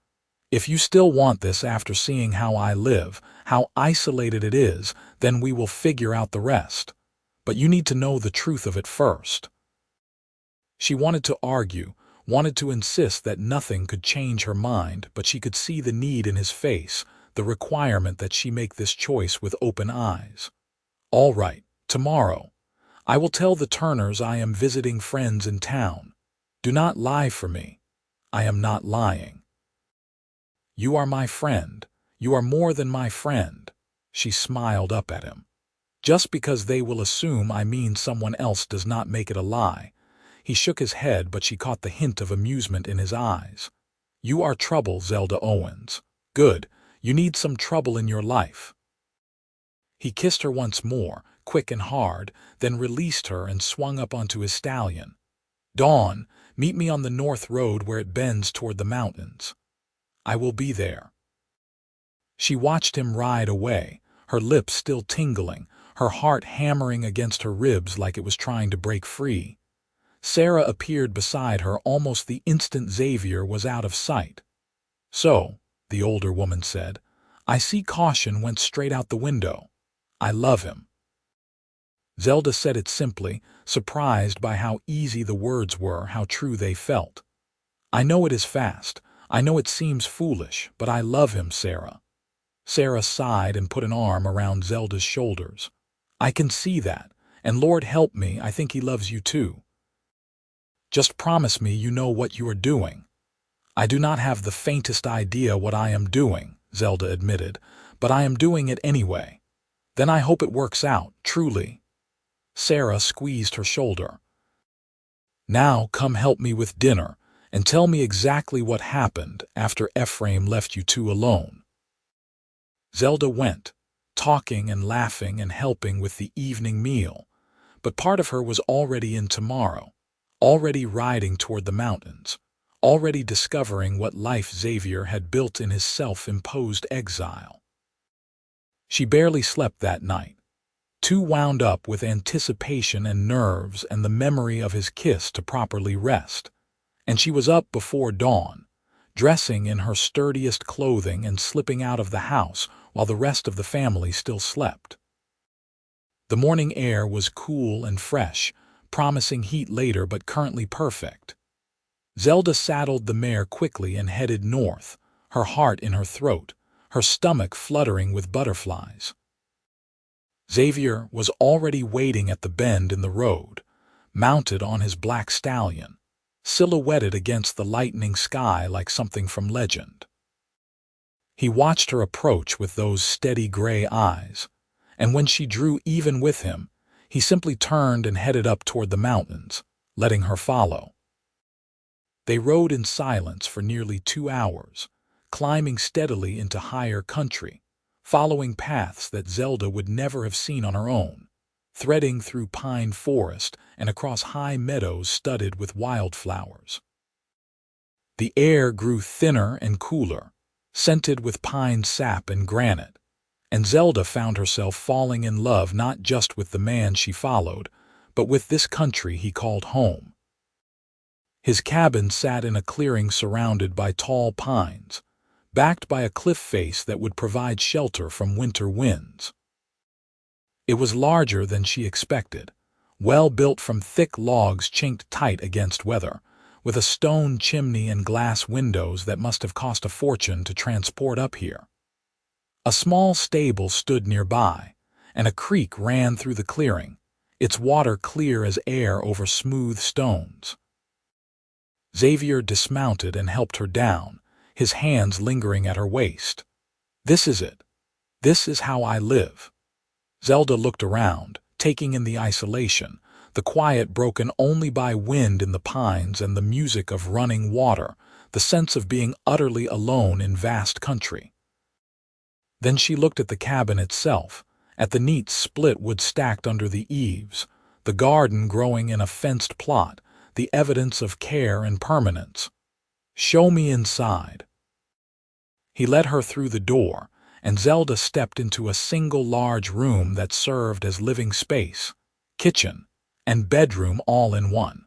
If you still want this after seeing how I live, how isolated it is, then we will figure out the rest. But you need to know the truth of it first. She wanted to argue, wanted to insist that nothing could change her mind, but she could see the need in his face, the requirement that she make this choice with open eyes. All right, tomorrow. I will tell the Turners I am visiting friends in town. Do not lie for me. I am not lying. You are my friend. You are more than my friend. She smiled up at him. Just because they will assume I mean someone else does not make it a lie. He shook his head, but she caught the hint of amusement in his eyes. You are trouble, Zelda Owens. Good. You need some trouble in your life. He kissed her once more, quick and hard, then released her and swung up onto his stallion. Dawn, meet me on the north road where it bends toward the mountains. I will be there. She watched him ride away, her lips still tingling, her heart hammering against her ribs like it was trying to break free. Sarah appeared beside her almost the instant Xavier was out of sight. So, the older woman said, I see caution went straight out the window. I love him. Zelda said it simply, surprised by how easy the words were, how true they felt. I know it is fast. I know it seems foolish, but I love him, Sarah. Sarah sighed and put an arm around Zelda's shoulders. I can see that, and Lord help me, I think he loves you too. Just promise me you know what you are doing. I do not have the faintest idea what I am doing, Zelda admitted, but I am doing it anyway. Then I hope it works out, truly. Sarah squeezed her shoulder. Now come help me with dinner, and tell me exactly what happened after Ephraim left you two alone. Zelda went, talking and laughing and helping with the evening meal, but part of her was already in tomorrow, already riding toward the mountains, already discovering what life Xavier had built in his self-imposed exile. She barely slept that night, too wound up with anticipation and nerves and the memory of his kiss to properly rest, and she was up before dawn, dressing in her sturdiest clothing and slipping out of the house while the rest of the family still slept. The morning air was cool and fresh, promising heat later but currently perfect. Zelda saddled the mare quickly and headed north, her heart in her throat, her stomach fluttering with butterflies. Xavier was already waiting at the bend in the road, mounted on his black stallion, silhouetted against the lightening sky like something from legend. He watched her approach with those steady gray eyes, and when she drew even with him, he simply turned and headed up toward the mountains, letting her follow. They rode in silence for nearly 2 hours, climbing steadily into higher country, following paths that Zelda would never have seen on her own, threading through pine forest and across high meadows studded with wildflowers. The air grew thinner and cooler, scented with pine sap and granite, and Zelda found herself falling in love not just with the man she followed, but with this country he called home. His cabin sat in a clearing surrounded by tall pines, backed by a cliff face that would provide shelter from winter winds. It was larger than she expected, well built from thick logs chinked tight against weather, with a stone chimney and glass windows that must have cost a fortune to transport up here. A small stable stood nearby, and a creek ran through the clearing, its water clear as air over smooth stones. Xavier dismounted and helped her down, his hands lingering at her waist. "This is it. This is how I live." Zelda looked around, taking in the isolation, the quiet broken only by wind in the pines and the music of running water, the sense of being utterly alone in vast country. Then she looked at the cabin itself, at the neat split wood stacked under the eaves, the garden growing in a fenced plot, the evidence of care and permanence. "Show me inside." He led her through the door, and Zelda stepped into a single large room that served as living space, kitchen, and bedroom all in one.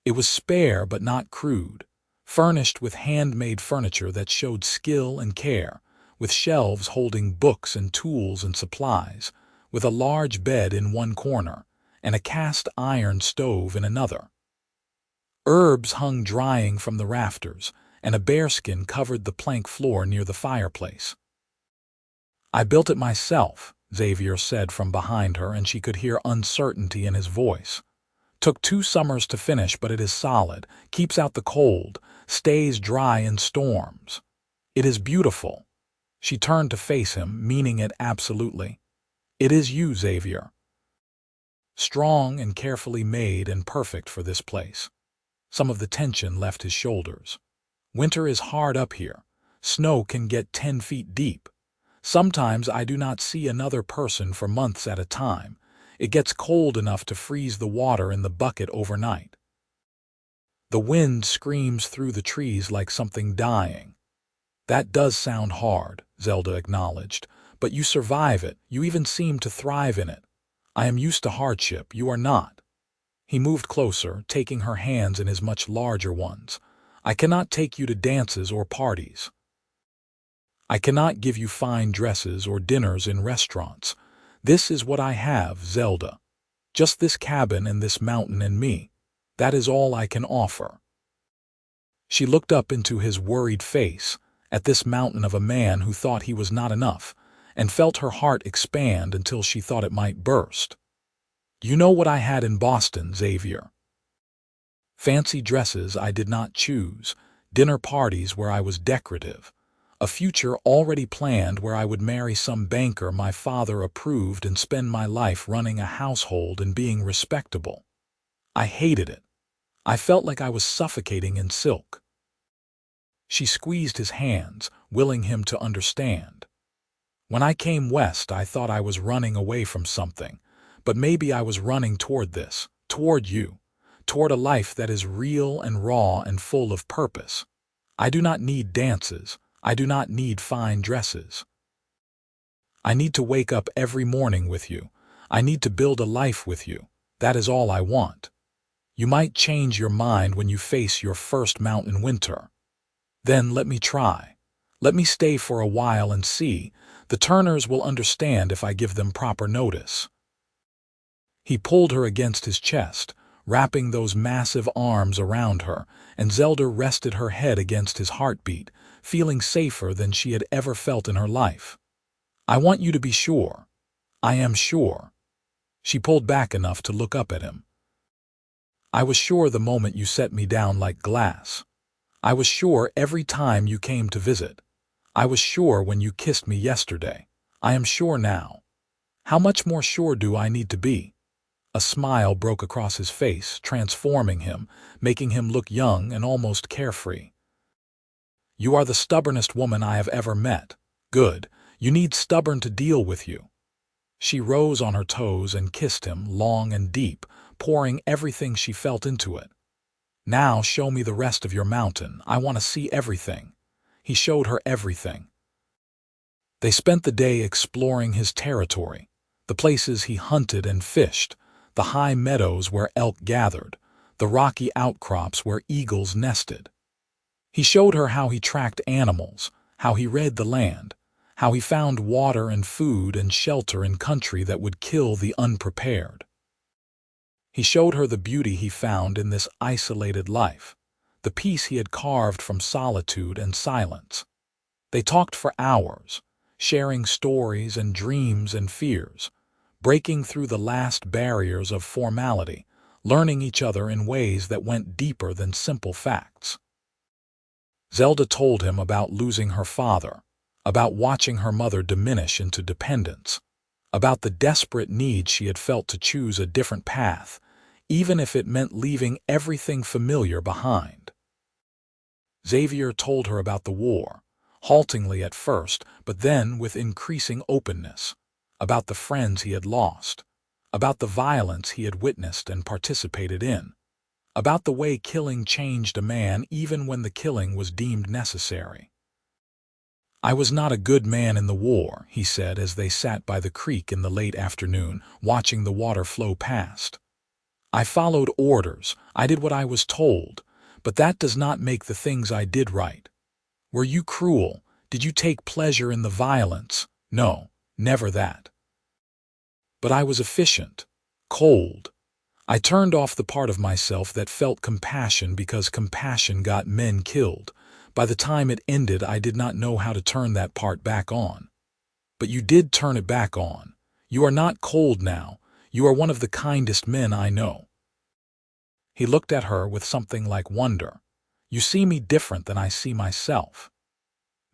It was spare but not crude, furnished with handmade furniture that showed skill and care, with shelves holding books and tools and supplies, with a large bed in one corner, and a cast iron stove in another. Herbs hung drying from the rafters, and a bearskin covered the plank floor near the fireplace. "I built it myself," Xavier said from behind her, and she could hear uncertainty in his voice. "Took 2 summers to finish, but it is solid, keeps out the cold, stays dry in storms. It is beautiful." She turned to face him, meaning it absolutely. "It is you, Xavier. Strong and carefully made and perfect for this place." Some of the tension left his shoulders. "Winter is hard up here. Snow can get 10 feet deep. Sometimes I do not see another person for months at a time. It gets cold enough to freeze the water in the bucket overnight. The wind screams through the trees like something dying." "That does sound hard," Zelda acknowledged, "but you survive it, you even seem to thrive in it. I am used to hardship, you are not." He moved closer, taking her hands in his much larger ones. "I cannot take you to dances or parties. I cannot give you fine dresses or dinners in restaurants. This is what I have, Zelda. Just this cabin and this mountain and me. That is all I can offer." She looked up into his worried face, at this mountain of a man who thought he was not enough, and felt her heart expand until she thought it might burst. "You know what I had in Boston, Xavier. Fancy dresses I did not choose, dinner parties where I was decorative, a future already planned where I would marry some banker my father approved and spend my life running a household and being respectable. I hated it. I felt like I was suffocating in silk." She squeezed his hands, willing him to understand. "When I came west, I thought I was running away from something, but maybe I was running toward this, toward you, toward a life that is real and raw and full of purpose. I do not need dances. I do not need fine dresses. I need to wake up every morning with you. I need to build a life with you. That is all I want. You might change your mind when you face your first mountain winter. Then let me try. Let me stay for a while and see. The Turners will understand if I give them proper notice." He pulled her against his chest, wrapping those massive arms around her, and Zelda rested her head against his heartbeat, feeling safer than she had ever felt in her life. "I want you to be sure. I am sure." She pulled back enough to look up at him. "I was sure the moment you set me down like glass. I was sure every time you came to visit. I was sure when you kissed me yesterday. I am sure now. How much more sure do I need to be? A smile broke across his face, transforming him, making him look young and almost carefree. You are the stubbornest woman I have ever met. Good. You need stubborn to deal with you. She rose on her toes and kissed him, long and deep, pouring everything she felt into it. Now show me the rest of your mountain. I want to see everything. He showed her everything. They spent the day exploring his territory, the places he hunted and fished, the high meadows where elk gathered, the rocky outcrops where eagles nested. He showed her how he tracked animals, how he read the land, how he found water and food and shelter in country that would kill the unprepared. He showed her the beauty he found in this isolated life, the peace he had carved from solitude and silence. They talked for hours, sharing stories and dreams and fears, breaking through the last barriers of formality, learning each other in ways that went deeper than simple facts. Zelda told him about losing her father, about watching her mother diminish into dependence, about the desperate need she had felt to choose a different path, even if it meant leaving everything familiar behind. Xavier told her about the war, haltingly at first, but then with increasing openness, about the friends he had lost, about the violence he had witnessed and participated in, about the way killing changed a man even when the killing was deemed necessary. I was not a good man in the war, he said as they sat by the creek in the late afternoon, watching the water flow past. I followed orders, I did what I was told, but that does not make the things I did right. Were you cruel? Did you take pleasure in the violence? No, never that. But I was efficient, cold. I turned off the part of myself that felt compassion because compassion got men killed. By the time it ended, I did not know how to turn that part back on. But you did turn it back on. You are not cold now. You are one of the kindest men I know. He looked at her with something like wonder. You see me different than I see myself.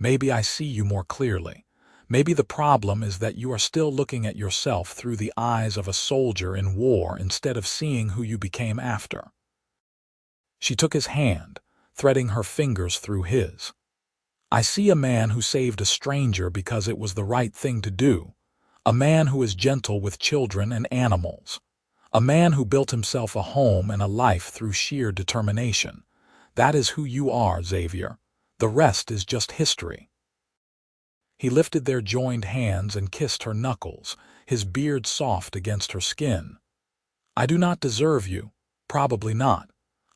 Maybe I see you more clearly. Maybe the problem is that you are still looking at yourself through the eyes of a soldier in war instead of seeing who you became after. She took his hand, threading her fingers through his. I see a man who saved a stranger because it was the right thing to do, a man who is gentle with children and animals, a man who built himself a home and a life through sheer determination. That is who you are, Xavier. The rest is just history. He lifted their joined hands and kissed her knuckles, his beard soft against her skin. I do not deserve you. Probably not.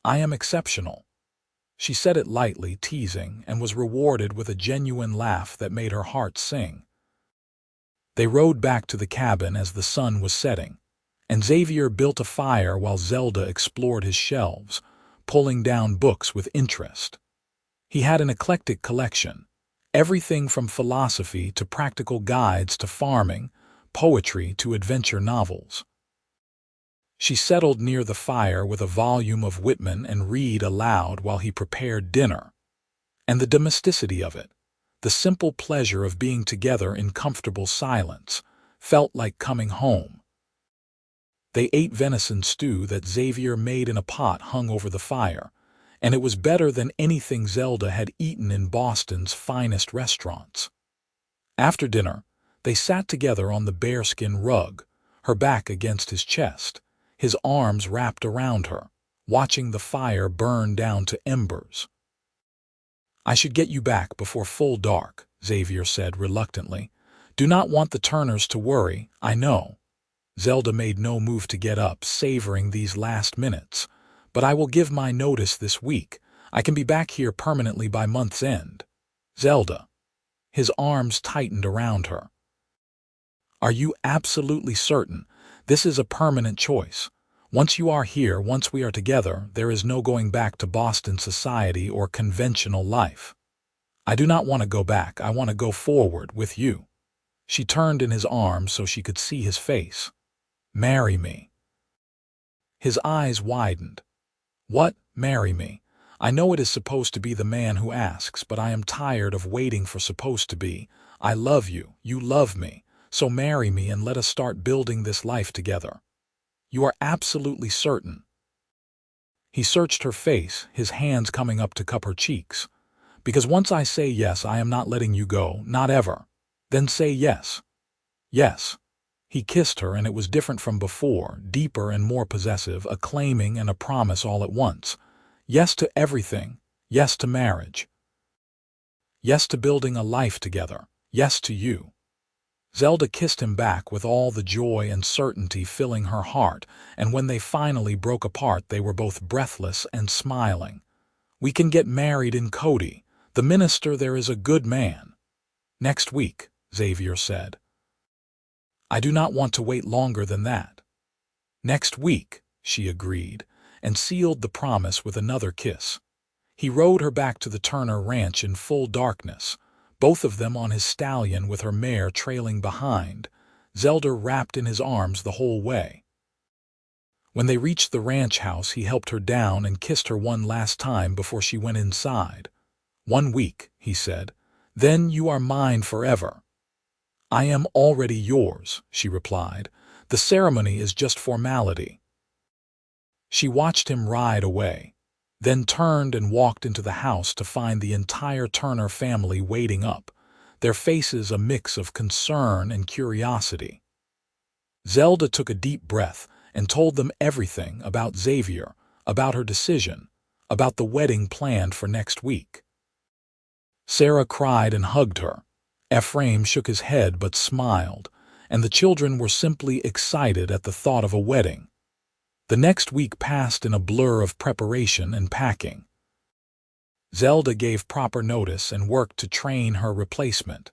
I am exceptional. She said it lightly, teasing, and was rewarded with a genuine laugh that made her heart sing. They rode back to the cabin as the sun was setting, and Xavier built a fire while Zelda explored his shelves, pulling down books with interest. He had an eclectic collection, everything from philosophy to practical guides to farming, poetry to adventure novels. She settled near the fire with a volume of Whitman and read aloud while he prepared dinner. And the domesticity of it, the simple pleasure of being together in comfortable silence, felt like coming home. They ate venison stew that Xavier made in a pot hung over the fire, and it was better than anything Zelda had eaten in Boston's finest restaurants. After dinner, they sat together on the bearskin rug, her back against his chest, his arms wrapped around her, watching the fire burn down to embers. I should get you back before full dark, Xavier said reluctantly. Do not want the Turners to worry, I know. Zelda made no move to get up, savoring these last minutes. But I will give my notice this week. I can be back here permanently by month's end. Zelda. His arms tightened around her. Are you absolutely certain? This is a permanent choice. Once you are here, once we are together, there is no going back to Boston society or conventional life. I do not want to go back. I want to go forward with you. She turned in his arms so she could see his face. Marry me. His eyes widened. What? Marry me. I know it is supposed to be the man who asks, but I am tired of waiting for supposed to be. I love you, you love me, so marry me and let us start building this life together. You are absolutely certain?" He searched her face, his hands coming up to cup her cheeks. "Because once I say yes, I am not letting you go, not ever." "Then say yes." "Yes." He kissed her, and it was different from before, deeper and more possessive, a claiming and a promise all at once. Yes to everything. Yes to marriage. Yes to building a life together. Yes to you. Zelda kissed him back with all the joy and certainty filling her heart, and when they finally broke apart they were both breathless and smiling. "We can get married in Cody. The minister there is a good man." "Next week," Xavier said. "I do not want to wait longer than that." "Next week," she agreed, and sealed the promise with another kiss. He rode her back to the Turner ranch in full darkness, both of them on his stallion with her mare trailing behind, Zelda wrapped in his arms the whole way. When they reached the ranch house, he helped her down and kissed her one last time before she went inside. "1 week," he said. "Then you are mine forever." "I am already yours," she replied. "The ceremony is just formality." She watched him ride away, then turned and walked into the house to find the entire Turner family waiting up, their faces a mix of concern and curiosity. Zelda took a deep breath and told them everything about Xavier, about her decision, about the wedding planned for next week. Sarah cried and hugged her. Ephraim shook his head but smiled, and the children were simply excited at the thought of a wedding. The next week passed in a blur of preparation and packing. Zelda gave proper notice and worked to train her replacement,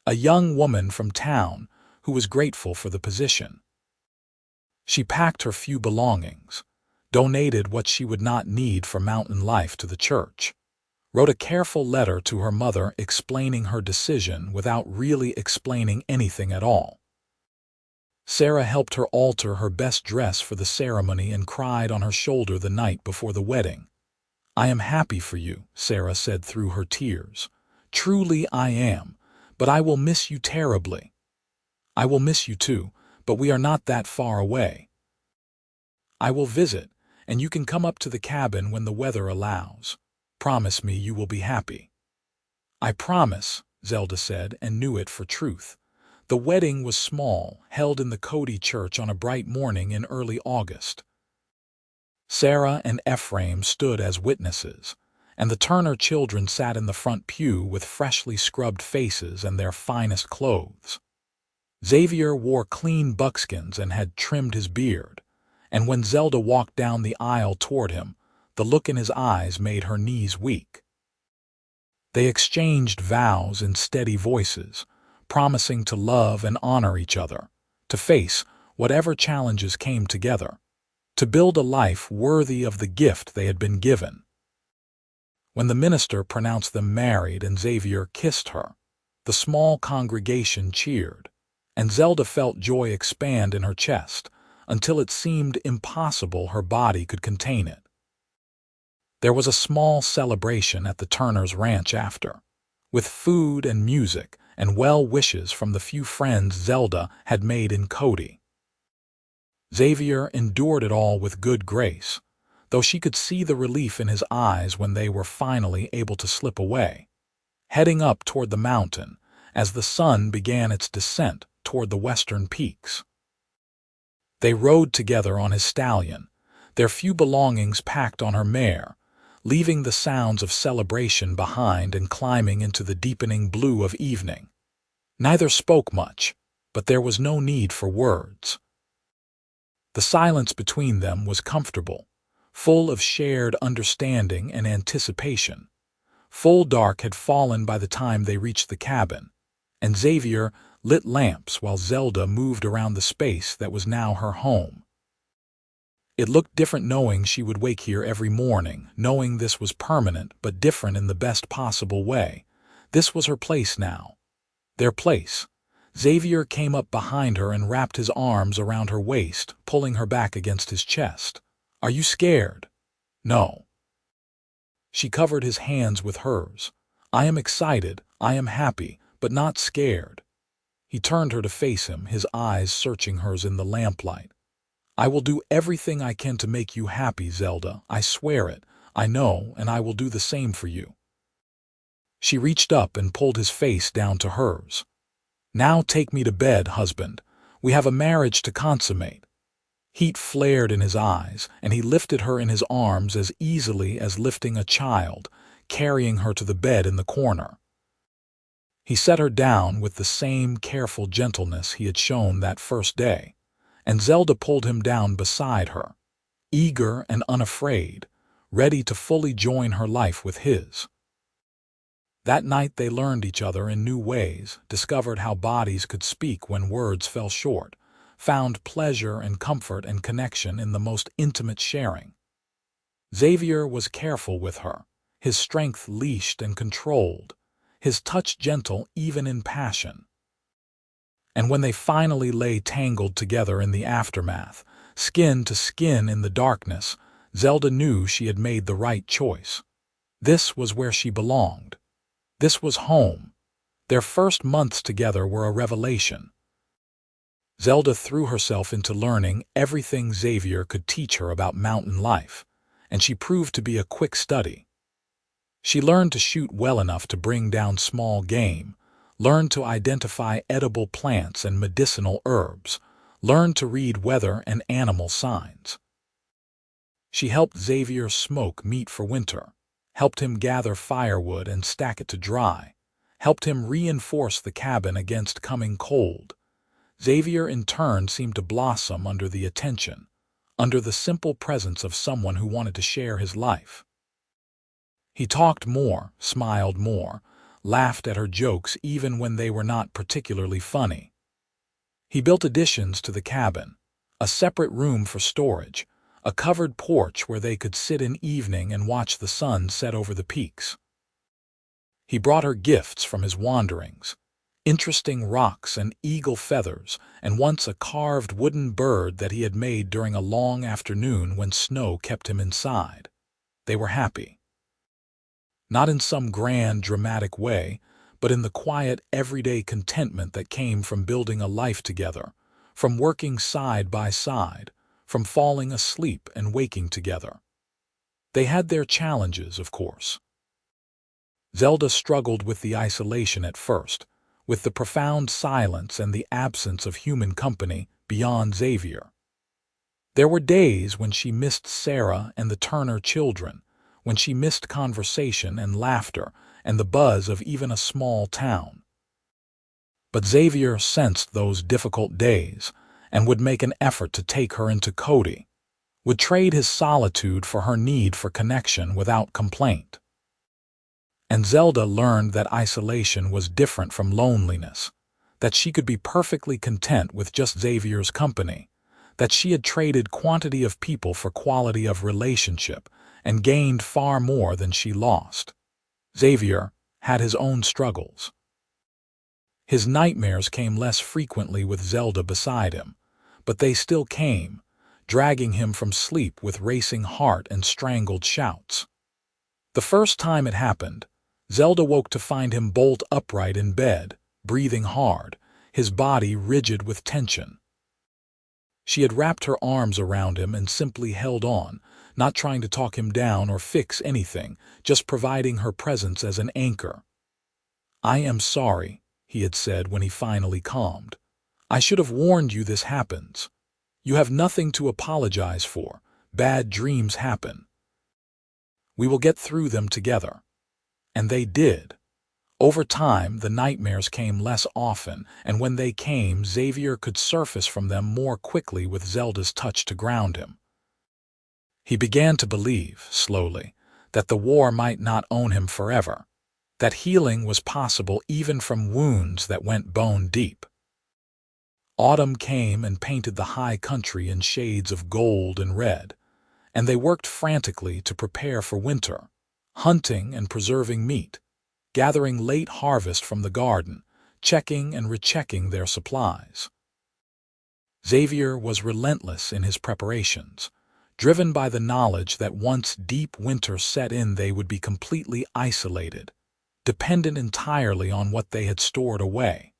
a young woman from town who was grateful for the position. She packed her few belongings, donated what she would not need for mountain life to the church, wrote a careful letter to her mother explaining her decision without really explaining anything at all. Sarah helped her alter her best dress for the ceremony and cried on her shoulder the night before the wedding. "I am happy for you," Sarah said through her tears. "Truly I am, but I will miss you terribly." "I will miss you too, but we are not that far away. I will visit, and you can come up to the cabin when the weather allows. Promise me you will be happy." "I promise," Zelda said, and knew it for truth. The wedding was small, held in the Cody church on a bright morning in early August. Sarah and Ephraim stood as witnesses, and the Turner children sat in the front pew with freshly scrubbed faces and their finest clothes. Xavier wore clean buckskins and had trimmed his beard, and when Zelda walked down the aisle toward him, the look in his eyes made her knees weak. They exchanged vows in steady voices, promising to love and honor each other, to face whatever challenges came together, to build a life worthy of the gift they had been given. When the minister pronounced them married and Xavier kissed her, the small congregation cheered, and Zelda felt joy expand in her chest until it seemed impossible her body could contain it. There was a small celebration at the Turners' ranch after, with food and music and well wishes from the few friends Zelda had made in Cody. Xavier endured it all with good grace, though she could see the relief in his eyes when they were finally able to slip away, heading up toward the mountain as the sun began its descent toward the western peaks. They rode together on his stallion, their few belongings packed on her mare, leaving the sounds of celebration behind and climbing into the deepening blue of evening. Neither spoke much, but there was no need for words. The silence between them was comfortable, full of shared understanding and anticipation. Full dark had fallen by the time they reached the cabin, and Xavier lit lamps while Zelda moved around the space that was now her home. It looked different knowing she would wake here every morning, knowing this was permanent but different in the best possible way. This was her place now. Their place. Xavier came up behind her and wrapped his arms around her waist, pulling her back against his chest. "Are you scared?" "No." She covered his hands with hers. "I am excited, I am happy, but not scared." He turned her to face him, his eyes searching hers in the lamplight. "I will do everything I can to make you happy, Zelda. I swear it. I know, and I will do the same for you." She reached up and pulled his face down to hers. "Now take me to bed, husband. We have a marriage to consummate." Heat flared in his eyes, and he lifted her in his arms as easily as lifting a child, carrying her to the bed in the corner. He set her down with the same careful gentleness he had shown that first day, and Zelda pulled him down beside her, eager and unafraid, ready to fully join her life with his. That night they learned each other in new ways, discovered how bodies could speak when words fell short, found pleasure and comfort and connection in the most intimate sharing. Xavier was careful with her, his strength leashed and controlled, his touch gentle even in passion. And when they finally lay tangled together in the aftermath, skin to skin in the darkness, Zelda knew she had made the right choice. This was where she belonged. This was home. Their first months together were a revelation. Zelda threw herself into learning everything Xavier could teach her about mountain life, and she proved to be a quick study. She learned to shoot well enough to bring down small game, learned to identify edible plants and medicinal herbs, learned to read weather and animal signs. She helped Xavier smoke meat for winter, helped him gather firewood and stack it to dry, helped him reinforce the cabin against coming cold. Xavier in turn seemed to blossom under the attention, under the simple presence of someone who wanted to share his life. He talked more, smiled more, laughed at her jokes even when they were not particularly funny. He built additions to the cabin, a separate room for storage, a covered porch where they could sit in evening and watch the sun set over the peaks. He brought her gifts from his wanderings, interesting rocks and eagle feathers, and once a carved wooden bird that he had made during a long afternoon when snow kept him inside. They were happy. Not in some grand, dramatic way, but in the quiet, everyday contentment that came from building a life together, from working side by side, from falling asleep and waking together. They had their challenges, of course. Zelda struggled with the isolation at first, with the profound silence and the absence of human company beyond Xavier. There were days when she missed Sarah and the Turner children, when she missed conversation and laughter and the buzz of even a small town. But Xavier sensed those difficult days and would make an effort to take her into Cody, would trade his solitude for her need for connection without complaint. And Zelda learned that isolation was different from loneliness, that she could be perfectly content with just Xavier's company, that she had traded quantity of people for quality of relationship and gained far more than she lost. Xavier had his own struggles. His nightmares came less frequently with Zelda beside him, but they still came, dragging him from sleep with racing heart and strangled shouts. The first time it happened, Zelda woke to find him bolt upright in bed, breathing hard, his body rigid with tension. She had wrapped her arms around him and simply held on, not trying to talk him down or fix anything, just providing her presence as an anchor. "I am sorry," he had said when he finally calmed. "I should have warned you this happens. You have nothing to apologize for. Bad dreams happen. We will get through them together." And they did. Over time, the nightmares came less often, and when they came, Xavier could surface from them more quickly with Zelda's touch to ground him. He began to believe, slowly, that the war might not own him forever, that healing was possible even from wounds that went bone deep. Autumn came and painted the high country in shades of gold and red, and they worked frantically to prepare for winter, hunting and preserving meat, gathering late harvest from the garden, checking and rechecking their supplies. Xavier was relentless in his preparations, driven by the knowledge that once deep winter set in they would be completely isolated, dependent entirely on what they had stored away.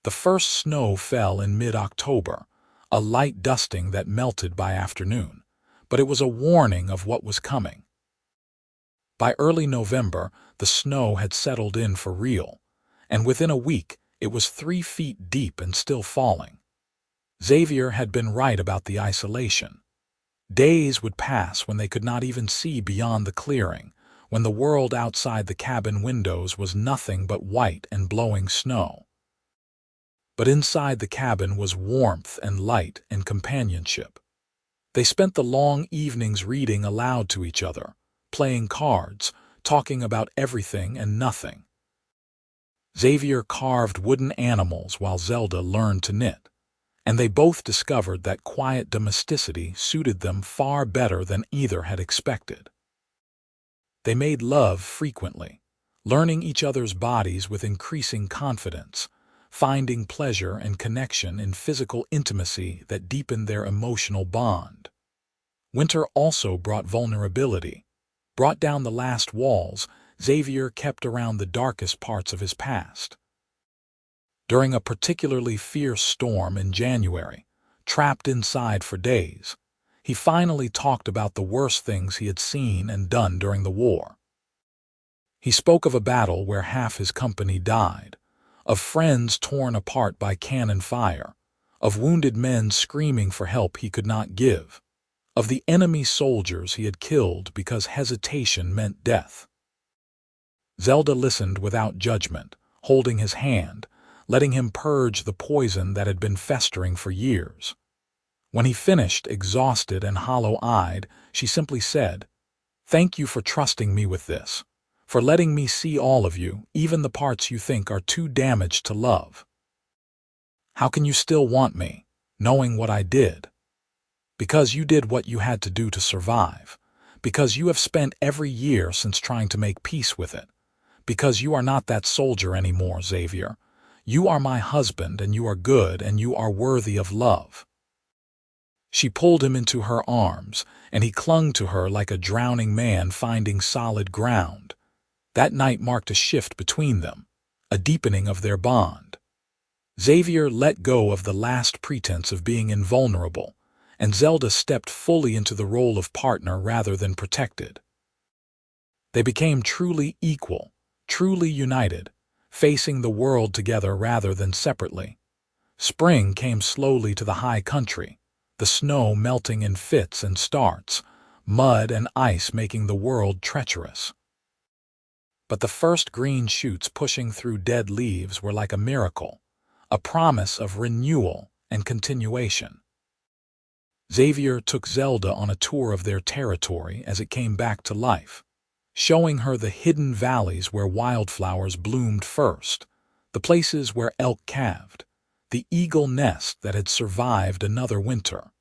The first snow fell in mid-October, a light dusting that melted by afternoon, but it was a warning of what was coming. By early November, the snow had settled in for real, and within a week it was 3 feet deep and still falling. Xavier had been right about the isolation. Days would pass when they could not even see beyond the clearing, when the world outside the cabin windows was nothing but white and blowing snow. But inside the cabin was warmth and light and companionship. They spent the long evenings reading aloud to each other, playing cards, talking about everything and nothing. Xavier carved wooden animals while Zelda learned to knit, and they both discovered that quiet domesticity suited them far better than either had expected. They made love frequently, learning each other's bodies with increasing confidence, finding pleasure and connection in physical intimacy that deepened their emotional bond. Winter also brought vulnerability, brought down the last walls Xavier kept around the darkest parts of his past. During a particularly fierce storm in January, trapped inside for days, he finally talked about the worst things he had seen and done during the war. He spoke of a battle where half his company died, of friends torn apart by cannon fire, of wounded men screaming for help he could not give, of the enemy soldiers he had killed because hesitation meant death. Zelda listened without judgment, holding his hand, letting him purge the poison that had been festering for years. When he finished, exhausted and hollow-eyed, she simply said, "Thank you for trusting me with this, for letting me see all of you, even the parts you think are too damaged to love. How can you still want me, knowing what I did? Because you did what you had to do to survive, because you have spent every year since trying to make peace with it, because you are not that soldier anymore, Xavier. You are my husband, and you are good, and you are worthy of love." She pulled him into her arms, and he clung to her like a drowning man finding solid ground. That night marked a shift between them, a deepening of their bond. Xavier let go of the last pretense of being invulnerable, and Zelda stepped fully into the role of partner rather than protected. They became truly equal, truly united, facing the world together rather than separately. Spring came slowly to the high country, the snow melting in fits and starts, mud and ice making the world treacherous. But the first green shoots pushing through dead leaves were like a miracle, a promise of renewal and continuation. Xavier took Zelda on a tour of their territory as it came back to life, showing her the hidden valleys where wildflowers bloomed first, the places where elk calved, the eagle nest that had survived another winter.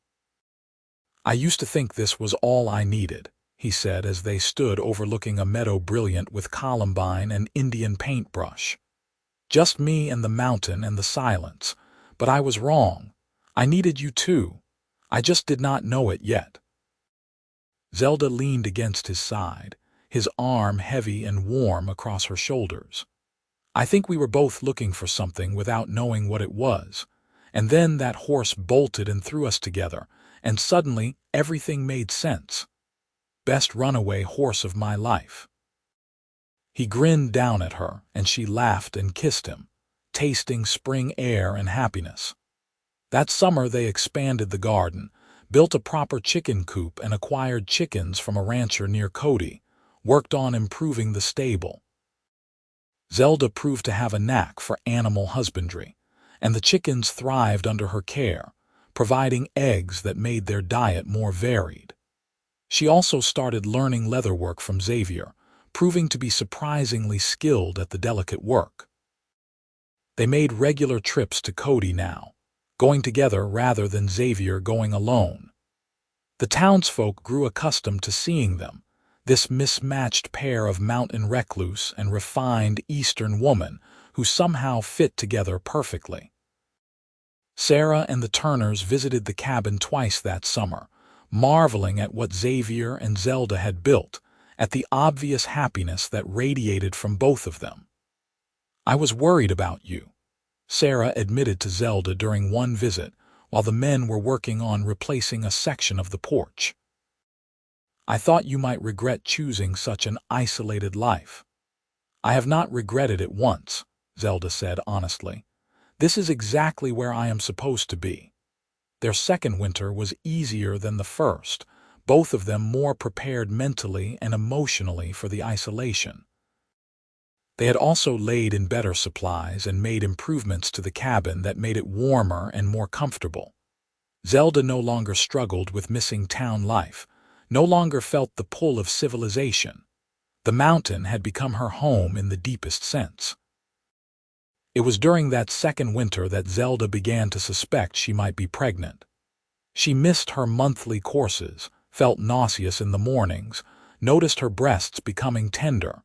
"I used to think this was all I needed," he said as they stood overlooking a meadow brilliant with columbine and Indian paintbrush. "Just me and the mountain and the silence. But I was wrong. I needed you too. I just did not know it yet." Zelda leaned against his side, his arm heavy and warm across her shoulders. "I think we were both looking for something without knowing what it was, and then that horse bolted and threw us together, and suddenly everything made sense. Best runaway horse of my life." He grinned down at her, and she laughed and kissed him, tasting spring air and happiness. That summer they expanded the garden, built a proper chicken coop and acquired chickens from a rancher near Cody, worked on improving the stable. Zelda proved to have a knack for animal husbandry, and the chickens thrived under her care, providing eggs that made their diet more varied. She also started learning leatherwork from Xavier, proving to be surprisingly skilled at the delicate work. They made regular trips to Cody now, going together rather than Xavier going alone. The townsfolk grew accustomed to seeing them, this mismatched pair of mountain recluse and refined Eastern woman who somehow fit together perfectly. Sarah and the Turners visited the cabin twice that summer, marveling at what Xavier and Zelda had built, at the obvious happiness that radiated from both of them. "I was worried about you," Sarah admitted to Zelda during one visit while the men were working on replacing a section of the porch. "I thought you might regret choosing such an isolated life." "I have not regretted it once," Zelda said honestly. "This is exactly where I am supposed to be." Their second winter was easier than the first, both of them more prepared mentally and emotionally for the isolation. They had also laid in better supplies and made improvements to the cabin that made it warmer and more comfortable. Zelda no longer struggled with missing town life, no longer felt the pull of civilization. The mountain had become her home in the deepest sense. It was during that second winter that Zelda began to suspect she might be pregnant. She missed her monthly courses, felt nauseous in the mornings, noticed her breasts becoming tender.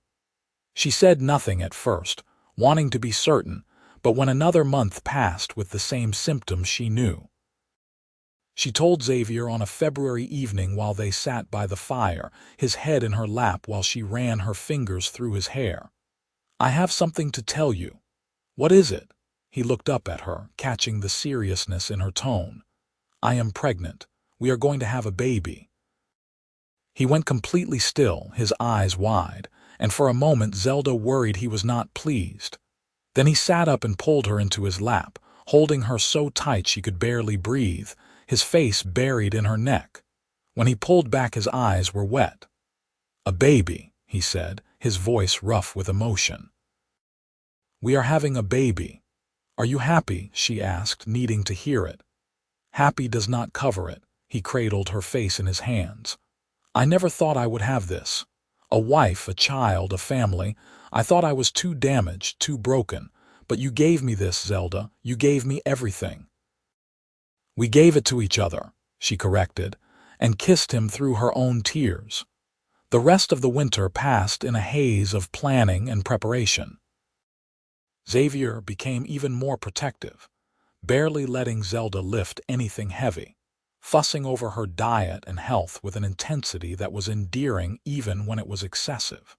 She said nothing at first, wanting to be certain, but when another month passed with the same symptoms, she knew. She told Xavier on a February evening while they sat by the fire, his head in her lap while she ran her fingers through his hair. "I have something to tell you." "What is it?" He looked up at her, catching the seriousness in her tone. "I am pregnant. We are going to have a baby." He went completely still, his eyes wide, and for a moment Zelda worried he was not pleased. Then he sat up and pulled her into his lap, holding her so tight she could barely breathe, his face buried in her neck. When he pulled back, his eyes were wet. "A baby," he said, his voice rough with emotion. "We are having a baby. Are you happy?" she asked, needing to hear it. "Happy does not cover it." He cradled her face in his hands. "I never thought I would have this. A wife, a child, a family. I thought I was too damaged, too broken. But you gave me this, Zelda. You gave me everything." "We gave it to each other," she corrected, and kissed him through her own tears. The rest of the winter passed in a haze of planning and preparation. Xavier became even more protective, barely letting Zelda lift anything heavy, fussing over her diet and health with an intensity that was endearing even when it was excessive.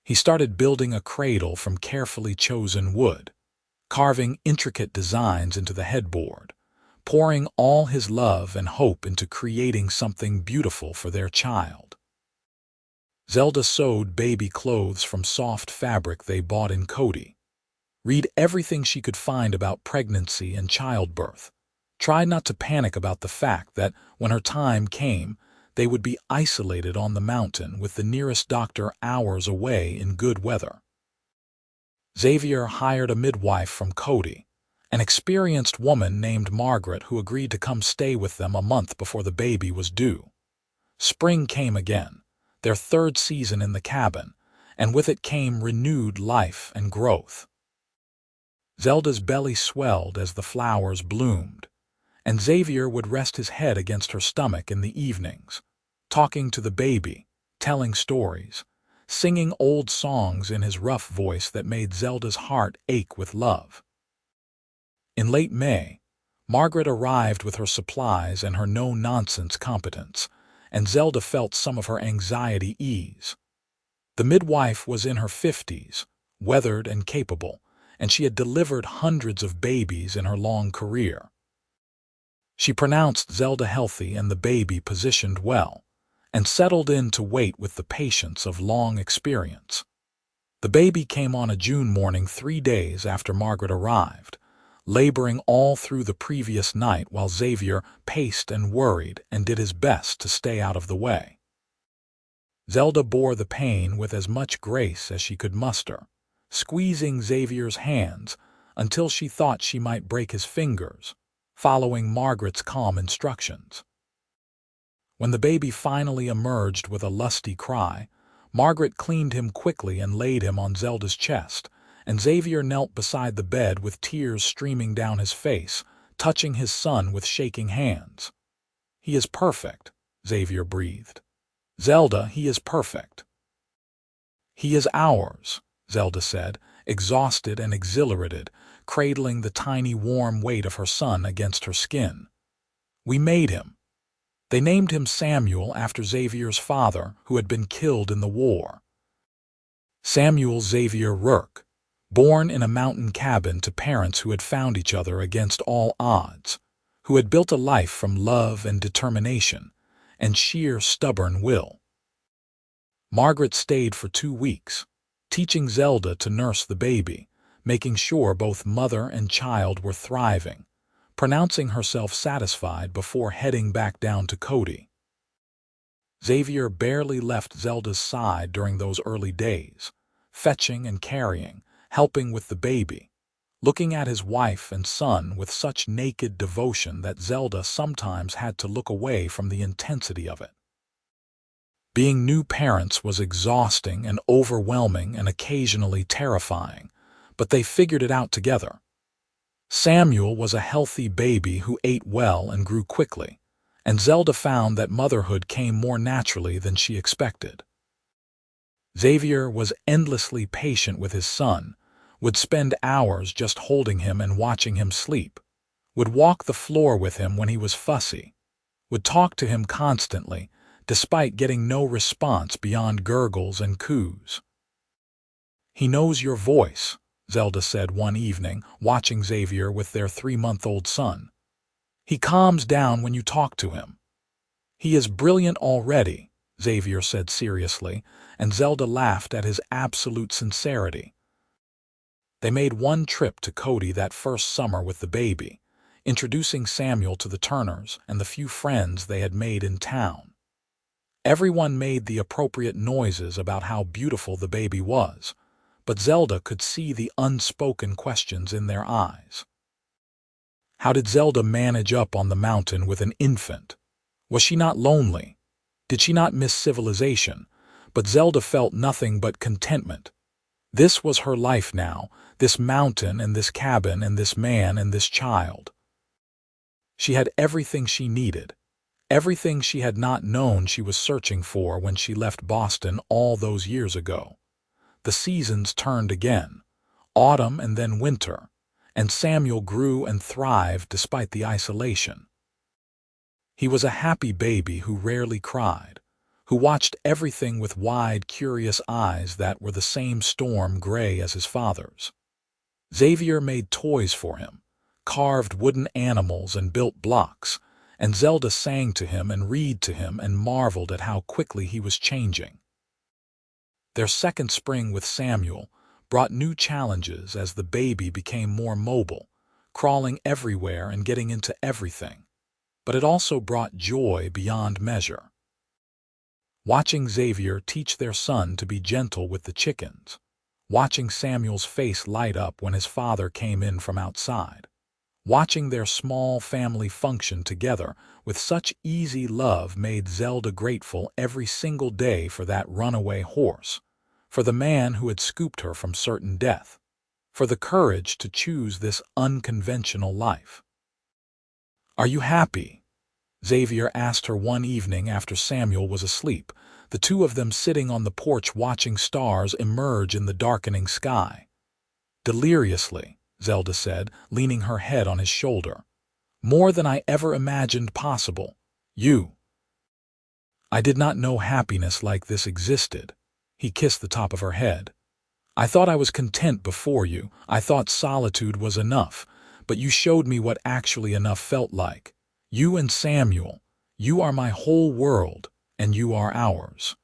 He started building a cradle from carefully chosen wood, carving intricate designs into the headboard, pouring all his love and hope into creating something beautiful for their child. Zelda sewed baby clothes from soft fabric they bought in Cody, read everything she could find about pregnancy and childbirth, tried not to panic about the fact that when her time came, they would be isolated on the mountain with the nearest doctor hours away in good weather. Xavier hired a midwife from Cody, an experienced woman named Margaret who agreed to come stay with them a month before the baby was due. Spring came again, their third season in the cabin, and with it came renewed life and growth. Zelda's belly swelled as the flowers bloomed, and Xavier would rest his head against her stomach in the evenings, talking to the baby, telling stories, singing old songs in his rough voice that made Zelda's heart ache with love. In late May, Margaret arrived with her supplies and her no-nonsense competence, and Zelda felt some of her anxiety ease. The midwife was in her 50s, weathered and capable, and she had delivered hundreds of babies in her long career. She pronounced Zelda healthy and the baby positioned well, and settled in to wait with the patience of long experience. The baby came on a June morning 3 days after Margaret arrived, laboring all through the previous night while Xavier paced and worried and did his best to stay out of the way. Zelda bore the pain with as much grace as she could muster, squeezing Xavier's hands until she thought she might break his fingers, following Margaret's calm instructions. When the baby finally emerged with a lusty cry, Margaret cleaned him quickly and laid him on Zelda's chest, and Xavier knelt beside the bed with tears streaming down his face, touching his son with shaking hands. "He is perfect," Xavier breathed. "Zelda, he is perfect." "He is ours," Zelda said, exhausted and exhilarated, cradling the tiny warm weight of her son against her skin. "We made him." They named him Samuel after Xavier's father, who had been killed in the war. Samuel Xavier Rourke, born in a mountain cabin to parents who had found each other against all odds, who had built a life from love and determination and sheer stubborn will. Margaret stayed for 2 weeks, teaching Zelda to nurse the baby, making sure both mother and child were thriving, pronouncing herself satisfied before heading back down to Cody. Xavier barely left Zelda's side during those early days, fetching and carrying, helping with the baby, looking at his wife and son with such naked devotion that Zelda sometimes had to look away from the intensity of it. Being new parents was exhausting and overwhelming and occasionally terrifying, but they figured it out together. Samuel was a healthy baby who ate well and grew quickly, and Zelda found that motherhood came more naturally than she expected. Xavier was endlessly patient with his son, would spend hours just holding him and watching him sleep, would walk the floor with him when he was fussy, would talk to him constantly, despite getting no response beyond gurgles and coos. "He knows your voice," Zelda said one evening, watching Xavier with their 3-month-old son. "He calms down when you talk to him." "He is brilliant already," Xavier said seriously, and Zelda laughed at his absolute sincerity. They made one trip to Cody that first summer with the baby, introducing Samuel to the Turners and the few friends they had made in town. Everyone made the appropriate noises about how beautiful the baby was, but Zelda could see the unspoken questions in their eyes. How did Zelda manage up on the mountain with an infant? Was she not lonely? Did she not miss civilization? But Zelda felt nothing but contentment. This was her life now, this mountain and this cabin and this man and this child. She had everything she needed, everything she had not known she was searching for when she left Boston all those years ago. The seasons turned again, autumn and then winter, and Samuel grew and thrived despite the isolation. He was a happy baby who rarely cried, who watched everything with wide, curious eyes that were the same storm gray as his father's. Xavier made toys for him, carved wooden animals and built blocks, and Zelda sang to him and read to him and marveled at how quickly he was changing. Their second spring with Samuel brought new challenges as the baby became more mobile, crawling everywhere and getting into everything. But it also brought joy beyond measure. Watching Xavier teach their son to be gentle with the chickens, watching Samuel's face light up when his father came in from outside, watching their small family function together with such easy love made Zelda grateful every single day for that runaway horse, for the man who had scooped her from certain death, for the courage to choose this unconventional life. "Are you happy?" Xavier asked her one evening after Samuel was asleep, the two of them sitting on the porch watching stars emerge in the darkening sky. "Deliriously," Zelda said, leaning her head on his shoulder. "More than I ever imagined possible. You." "I did not know happiness like this existed." He kissed the top of her head. "I thought I was content before you. I thought solitude was enough, but you showed me what actually enough felt like. You and Samuel, you are my whole world, and you are ours."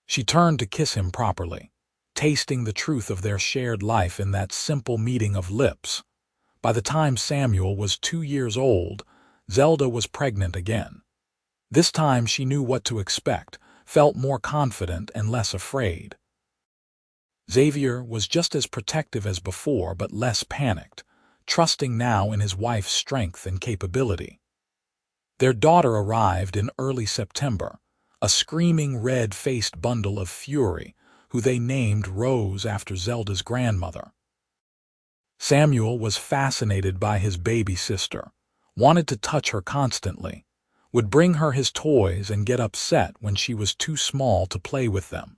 She turned to kiss him properly, tasting the truth of their shared life in that simple meeting of lips. By the time Samuel was 2 years old, Zelda was pregnant again. This time she knew what to expect, felt more confident and less afraid. Xavier was just as protective as before but less panicked, trusting now in his wife's strength and capability. Their daughter arrived in early September, a screaming red-faced bundle of fury, who they named Rose after Zelda's grandmother. Samuel was fascinated by his baby sister, wanted to touch her constantly, would bring her his toys and get upset when she was too small to play with them.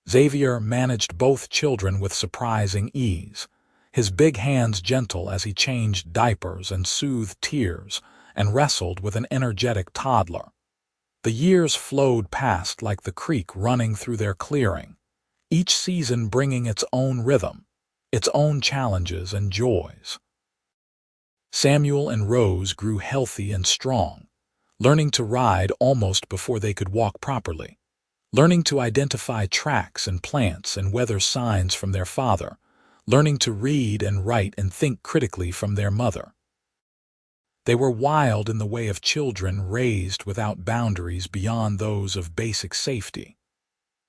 Xavier managed both children with surprising ease, his big hands gentle as he changed diapers and soothed tears, and wrestled with an energetic toddler. The years flowed past like the creek running through their clearing, each season bringing its own rhythm, its own challenges and joys. Samuel and Rose grew healthy and strong, learning to ride almost before they could walk properly, learning to identify tracks and plants and weather signs from their father, learning to read and write and think critically from their mother. They were wild in the way of children raised without boundaries beyond those of basic safety.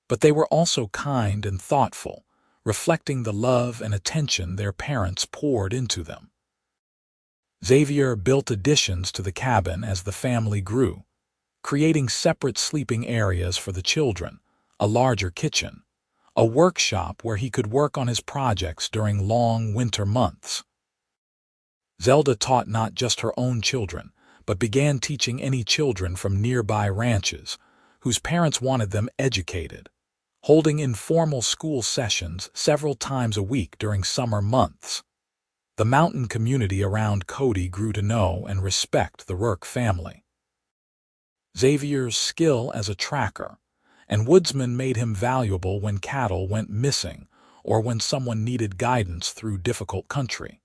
But they were also kind and thoughtful, reflecting the love and attention their parents poured into them. Xavier built additions to the cabin as the family grew, creating separate sleeping areas for the children, a larger kitchen, a workshop where he could work on his projects during long winter months. Zelda taught not just her own children, but began teaching any children from nearby ranches whose parents wanted them educated, holding informal school sessions several times a week during summer months. The mountain community around Cody grew to know and respect the Rourke family. Xavier's skill as a tracker and woodsman made him valuable when cattle went missing or when someone needed guidance through difficult country.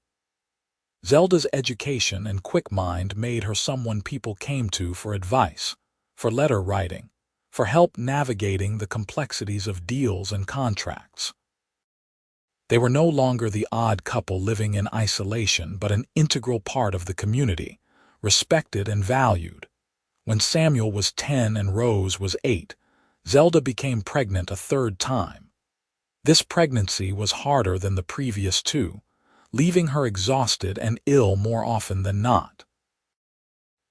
Zelda's education and quick mind made her someone people came to for advice, for letter writing, for help navigating the complexities of deals and contracts. They were no longer the odd couple living in isolation, but an integral part of the community, respected and valued. When Samuel was 10 and Rose was 8, Zelda became pregnant a third time. This pregnancy was harder than the previous two, leaving her exhausted and ill more often than not.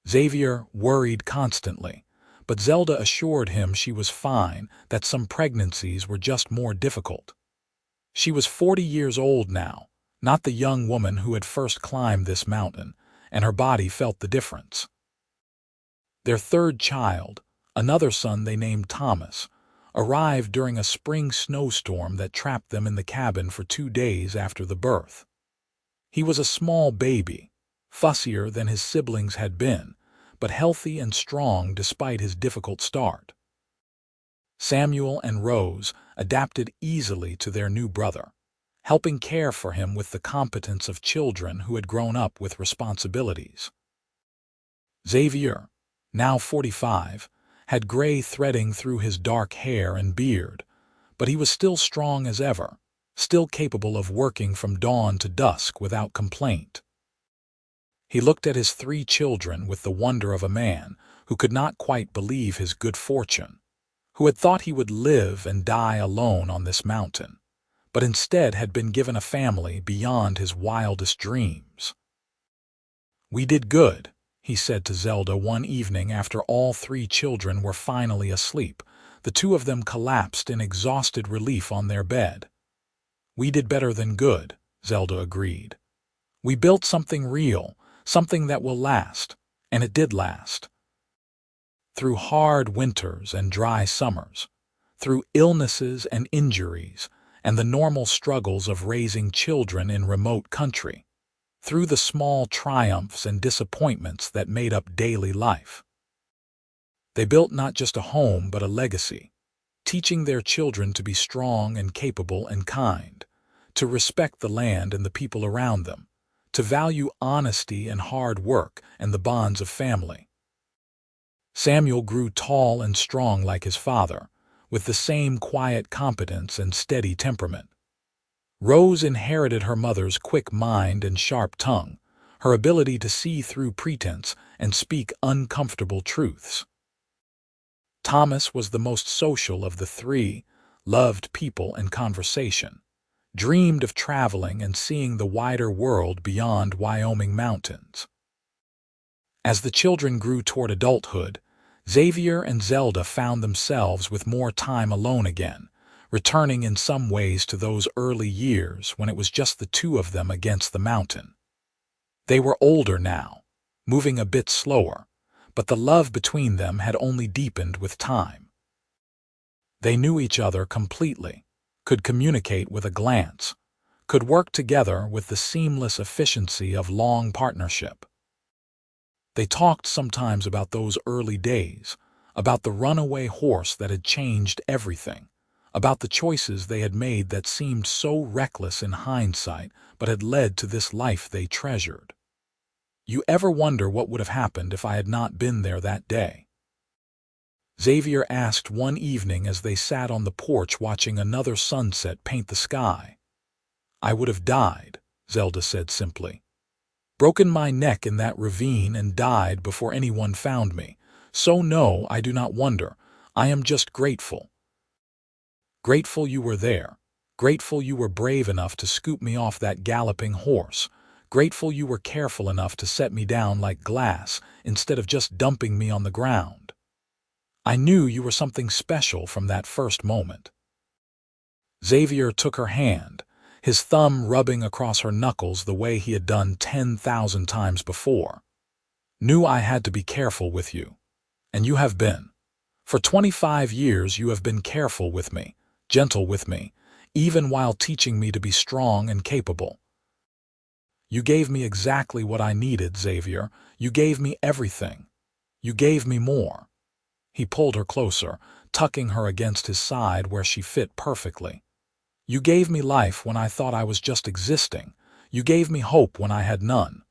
Xavier worried constantly, but Zelda assured him she was fine, that some pregnancies were just more difficult. She was 40 years old now, not the young woman who had first climbed this mountain, and her body felt the difference. Their third child, another son they named Thomas, arrived during a spring snowstorm that trapped them in the cabin for 2 days after the birth. He was a small baby, fussier than his siblings had been, but healthy and strong despite his difficult start. Samuel and Rose adapted easily to their new brother, helping care for him with the competence of children who had grown up with responsibilities. Xavier, now 45, had gray threading through his dark hair and beard, but he was still strong as ever, still capable of working from dawn to dusk without complaint. He looked at his 3 children with the wonder of a man who could not quite believe his good fortune, who had thought he would live and die alone on this mountain, but instead had been given a family beyond his wildest dreams. "We did good," he said to Zelda one evening after all 3 children were finally asleep. The 2 of them collapsed in exhausted relief on their bed. "We did better than good," Zelda agreed. "We built something real, something that will last," and it did last. Through hard winters and dry summers, through illnesses and injuries, and the normal struggles of raising children in remote country, through the small triumphs and disappointments that made up daily life. They built not just a home but a legacy, teaching their children to be strong and capable and kind, to respect the land and the people around them, to value honesty and hard work and the bonds of family. Samuel grew tall and strong like his father, with the same quiet competence and steady temperament. Rose inherited her mother's quick mind and sharp tongue, her ability to see through pretense and speak uncomfortable truths. Thomas was the most social of the 3, loved people and conversation, dreamed of traveling and seeing the wider world beyond Wyoming mountains. As the children grew toward adulthood, Xavier and Zelda found themselves with more time alone again, returning in some ways to those early years when it was just the 2 of them against the mountain. They were older now, moving a bit slower, but the love between them had only deepened with time. They knew each other completely, could communicate with a glance, could work together with the seamless efficiency of long partnership. They talked sometimes about those early days, about the runaway horse that had changed everything, about the choices they had made that seemed so reckless in hindsight but had led to this life they treasured. "You ever wonder what would have happened if I had not been there that day?" Xavier asked one evening as they sat on the porch watching another sunset paint the sky. "I would have died," Zelda said simply. "Broken my neck in that ravine and died before anyone found me. So no, I do not wonder. I am just grateful. Grateful you were there. Grateful you were brave enough to scoop me off that galloping horse. Grateful you were careful enough to set me down like glass instead of just dumping me on the ground. I knew you were something special from that first moment." Xavier took her hand, his thumb rubbing across her knuckles the way he had done 10,000 times before. "Knew I had to be careful with you. And you have been. For 25 years you have been careful with me, gentle with me, even while teaching me to be strong and capable. You gave me exactly what I needed, Xavier. You gave me everything. You gave me more." He pulled her closer, tucking her against his side where she fit perfectly. "You gave me life when I thought I was just existing. You gave me hope when I had none.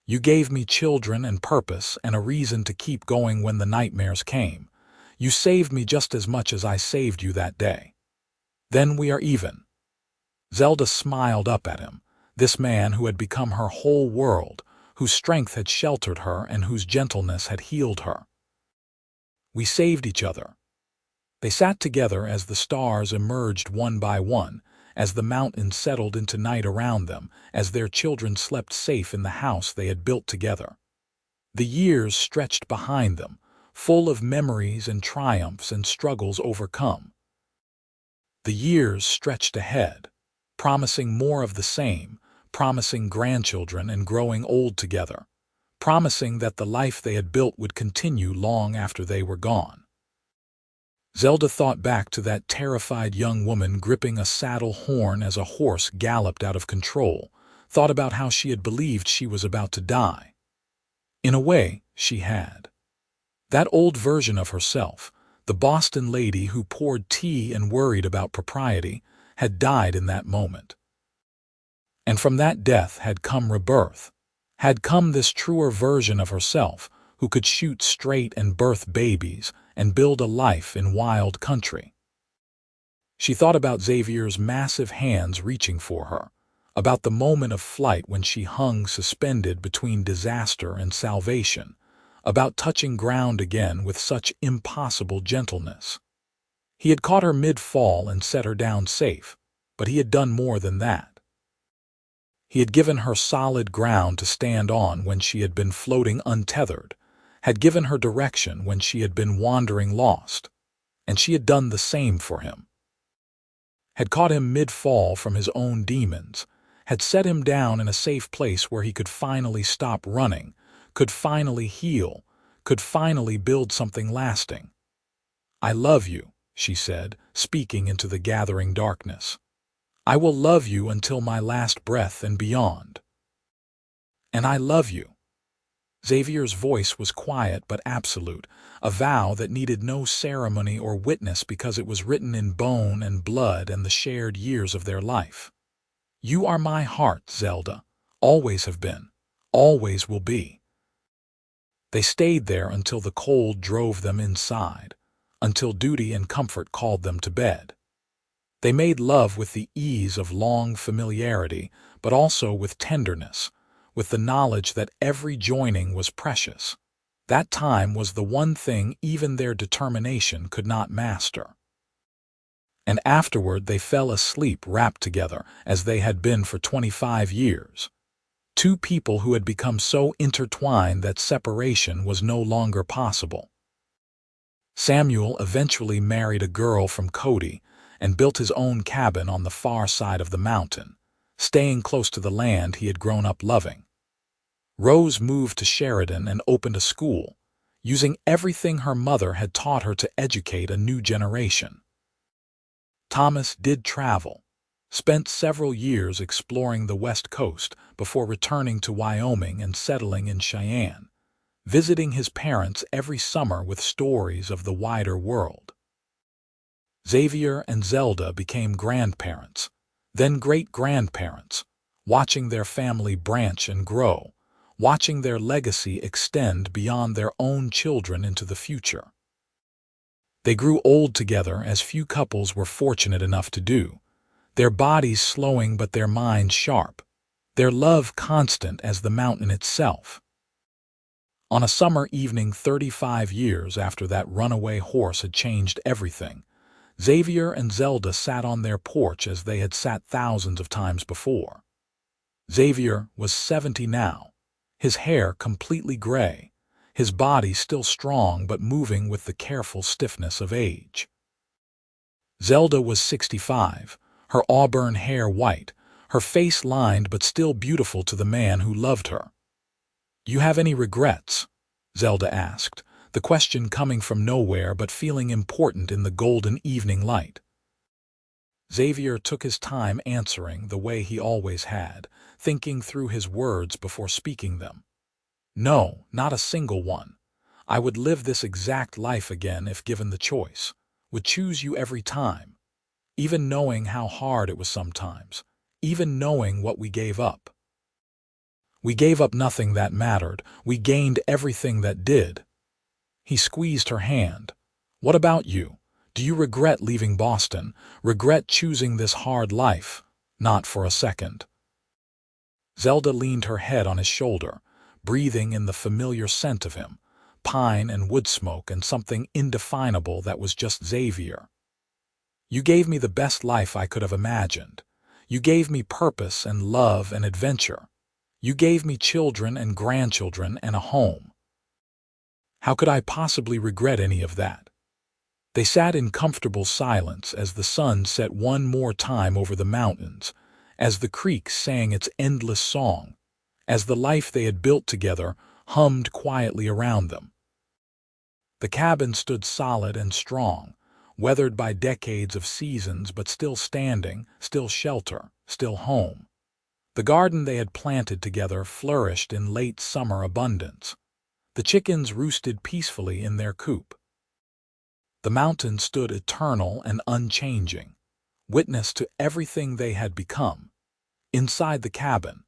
You gave me children and purpose and a reason to keep going when the nightmares came. You saved me just as much as I saved you that day. Then we are even." Zelda smiled up at him, this man who had become her whole world, whose strength had sheltered her and whose gentleness had healed her. "We saved each other." They sat together as the stars emerged one by one, as the mountains settled into night around them, as their children slept safe in the house they had built together. The years stretched behind them, full of memories and triumphs and struggles overcome. The years stretched ahead, promising more of the same, promising grandchildren and growing old together, promising that the life they had built would continue long after they were gone. Zelda thought back to that terrified young woman gripping a saddle horn as a horse galloped out of control, thought about how she had believed she was about to die. In a way, she had. That old version of herself, the Boston lady who poured tea and worried about propriety, had died in that moment. And from that death had come rebirth, had come this truer version of herself who could shoot straight and birth babies and build a life in wild country. She thought about Xavier's massive hands reaching for her, about the moment of flight when she hung suspended between disaster and salvation, about touching ground again with such impossible gentleness. He had caught her mid-fall and set her down safe, but he had done more than that. He had given her solid ground to stand on when she had been floating untethered, had given her direction when she had been wandering lost, and she had done the same for him. Had caught him mid-fall from his own demons, had set him down in a safe place where he could finally stop running, could finally heal, could finally build something lasting. "I love you," she said, speaking into the gathering darkness. "I will love you until my last breath and beyond. And I love you." Xavier's voice was quiet but absolute, a vow that needed no ceremony or witness because it was written in bone and blood and the shared years of their life. "You are my heart, Zelda. Always have been. Always will be." They stayed there until the cold drove them inside, until duty and comfort called them to bed. They made love with the ease of long familiarity, but also with tenderness, with the knowledge that every joining was precious. That time was the one thing even their determination could not master. And afterward they fell asleep wrapped together as they had been for 25 years. Two people who had become so intertwined that separation was no longer possible. Samuel eventually married a girl from Cody and built his own cabin on the far side of the mountain, staying close to the land he had grown up loving. Rose moved to Sheridan and opened a school, using everything her mother had taught her to educate a new generation. Thomas did travel, spent several years exploring the West Coast before returning to Wyoming and settling in Cheyenne, visiting his parents every summer with stories of the wider world. Xavier and Zelda became grandparents, then great-grandparents, watching their family branch and grow, watching their legacy extend beyond their own children into the future. They grew old together as few couples were fortunate enough to do, their bodies slowing but their minds sharp, their love constant as the mountain itself. On a summer evening 35 years after that runaway horse had changed everything, Xavier and Zelda sat on their porch as they had sat thousands of times before. Xavier was 70 now, his hair completely gray, his body still strong but moving with the careful stiffness of age. Zelda was 65, her auburn hair white, her face lined but still beautiful to the man who loved her. "You have any regrets?" Zelda asked, the question coming from nowhere but feeling important in the golden evening light. Xavier took his time answering the way he always had, thinking through his words before speaking them. "No, not a single one. I would live this exact life again if given the choice, would choose you every time, even knowing how hard it was sometimes, even knowing what we gave up. We gave up nothing that mattered, we gained everything that did." He squeezed her hand. "What about you? Do you regret leaving Boston, regret choosing this hard life?" "Not for a second." Zelda leaned her head on his shoulder, breathing in the familiar scent of him, pine and wood smoke and something indefinable that was just Xavier. "You gave me the best life I could have imagined. You gave me purpose and love and adventure. You gave me children and grandchildren and a home. How could I possibly regret any of that?" They sat in comfortable silence as the sun set one more time over the mountains, as the creek sang its endless song, as the life they had built together hummed quietly around them. The cabin stood solid and strong, weathered by decades of seasons but still standing, still shelter, still home. The garden they had planted together flourished in late summer abundance. The chickens roosted peacefully in their coop. The mountain stood eternal and unchanging, witness to everything they had become. Inside the cabin,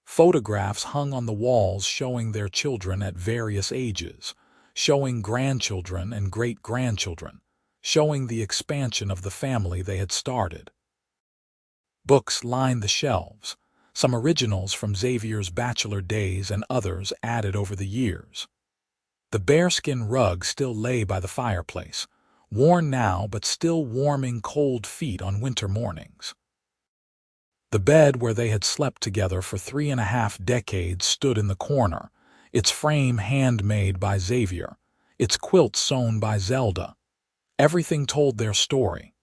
photographs hung on the walls showing their children at various ages, showing grandchildren and great-grandchildren, showing the expansion of the family they had started. Books lined the shelves, some originals from Xavier's bachelor days and others added over the years. The bearskin rug still lay by the fireplace, worn now but still warming cold feet on winter mornings. The bed where they had slept together for 3.5 decades stood in the corner, its frame handmade by Xavier, its quilt sewn by Zelda. Everything told their story.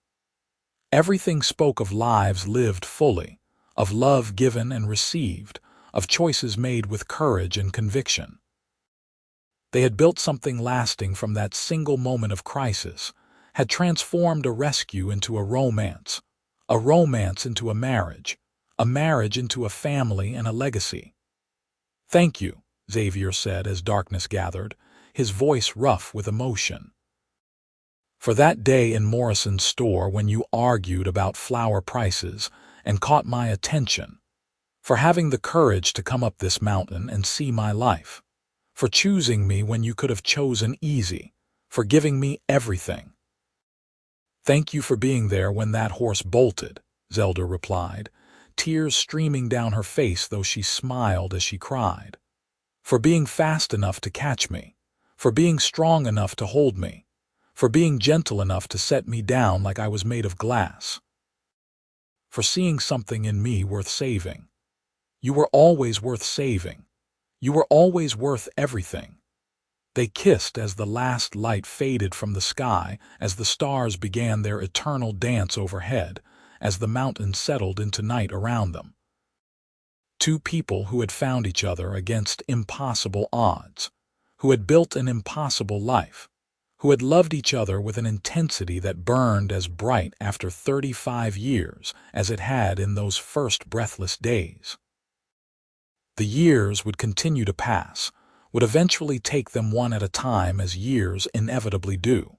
Everything spoke of lives lived fully, of love given and received, of choices made with courage and conviction. They had built something lasting from that single moment of crisis, had transformed a rescue into a romance into a marriage into a family and a legacy. "Thank you," Xavier said as darkness gathered, his voice rough with emotion. "For that day in Morrison's store when you argued about flour prices and caught my attention, for having the courage to come up this mountain and see my life, for choosing me when you could have chosen easy, for giving me everything." "Thank you for being there when that horse bolted," Zelda replied, tears streaming down her face though she smiled as she cried. "For being fast enough to catch me, for being strong enough to hold me, for being gentle enough to set me down like I was made of glass, for seeing something in me worth saving. You were always worth saving. You were always worth everything." They kissed as the last light faded from the sky, as the stars began their eternal dance overhead, as the mountains settled into night around them. Two people who had found each other against impossible odds, who had built an impossible life, who had loved each other with an intensity that burned as bright after 35 years as it had in those first breathless days. The years would continue to pass, would eventually take them one at a time as years inevitably do.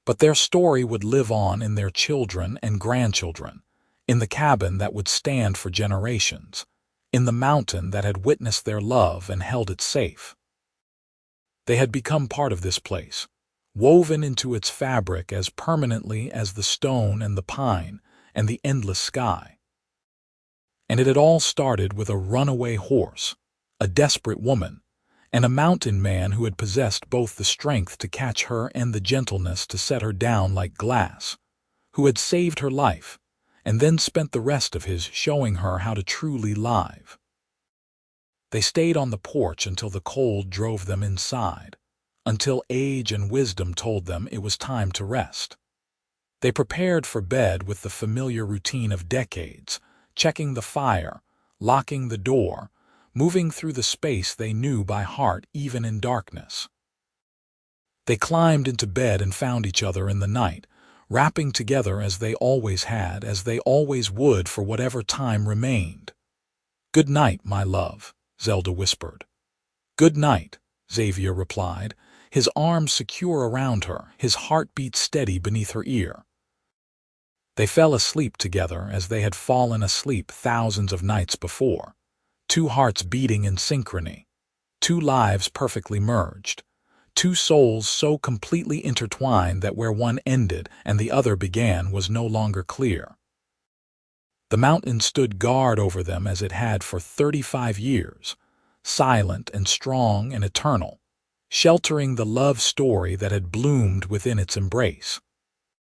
But their story would live on in their children and grandchildren, in the cabin that would stand for generations, in the mountain that had witnessed their love and held it safe. They had become part of this place, woven into its fabric as permanently as the stone and the pine and the endless sky. And it had all started with a runaway horse, a desperate woman, and a mountain man who had possessed both the strength to catch her and the gentleness to set her down like glass, who had saved her life, and then spent the rest of his showing her how to truly live. They stayed on the porch until the cold drove them inside, until age and wisdom told them it was time to rest. They prepared for bed with the familiar routine of decades, checking the fire, locking the door, moving through the space they knew by heart even in darkness. They climbed into bed and found each other in the night, wrapping together as they always had, as they always would for whatever time remained. "Good night, my love," Zelda whispered. "Good night," Xavier replied, his arms secure around her, his heartbeat steady beneath her ear. They fell asleep together as they had fallen asleep thousands of nights before, two hearts beating in synchrony, two lives perfectly merged, two souls so completely intertwined that where one ended and the other began was no longer clear. The mountain stood guard over them as it had for 35 years, silent and strong and eternal, sheltering the love story that had bloomed within its embrace.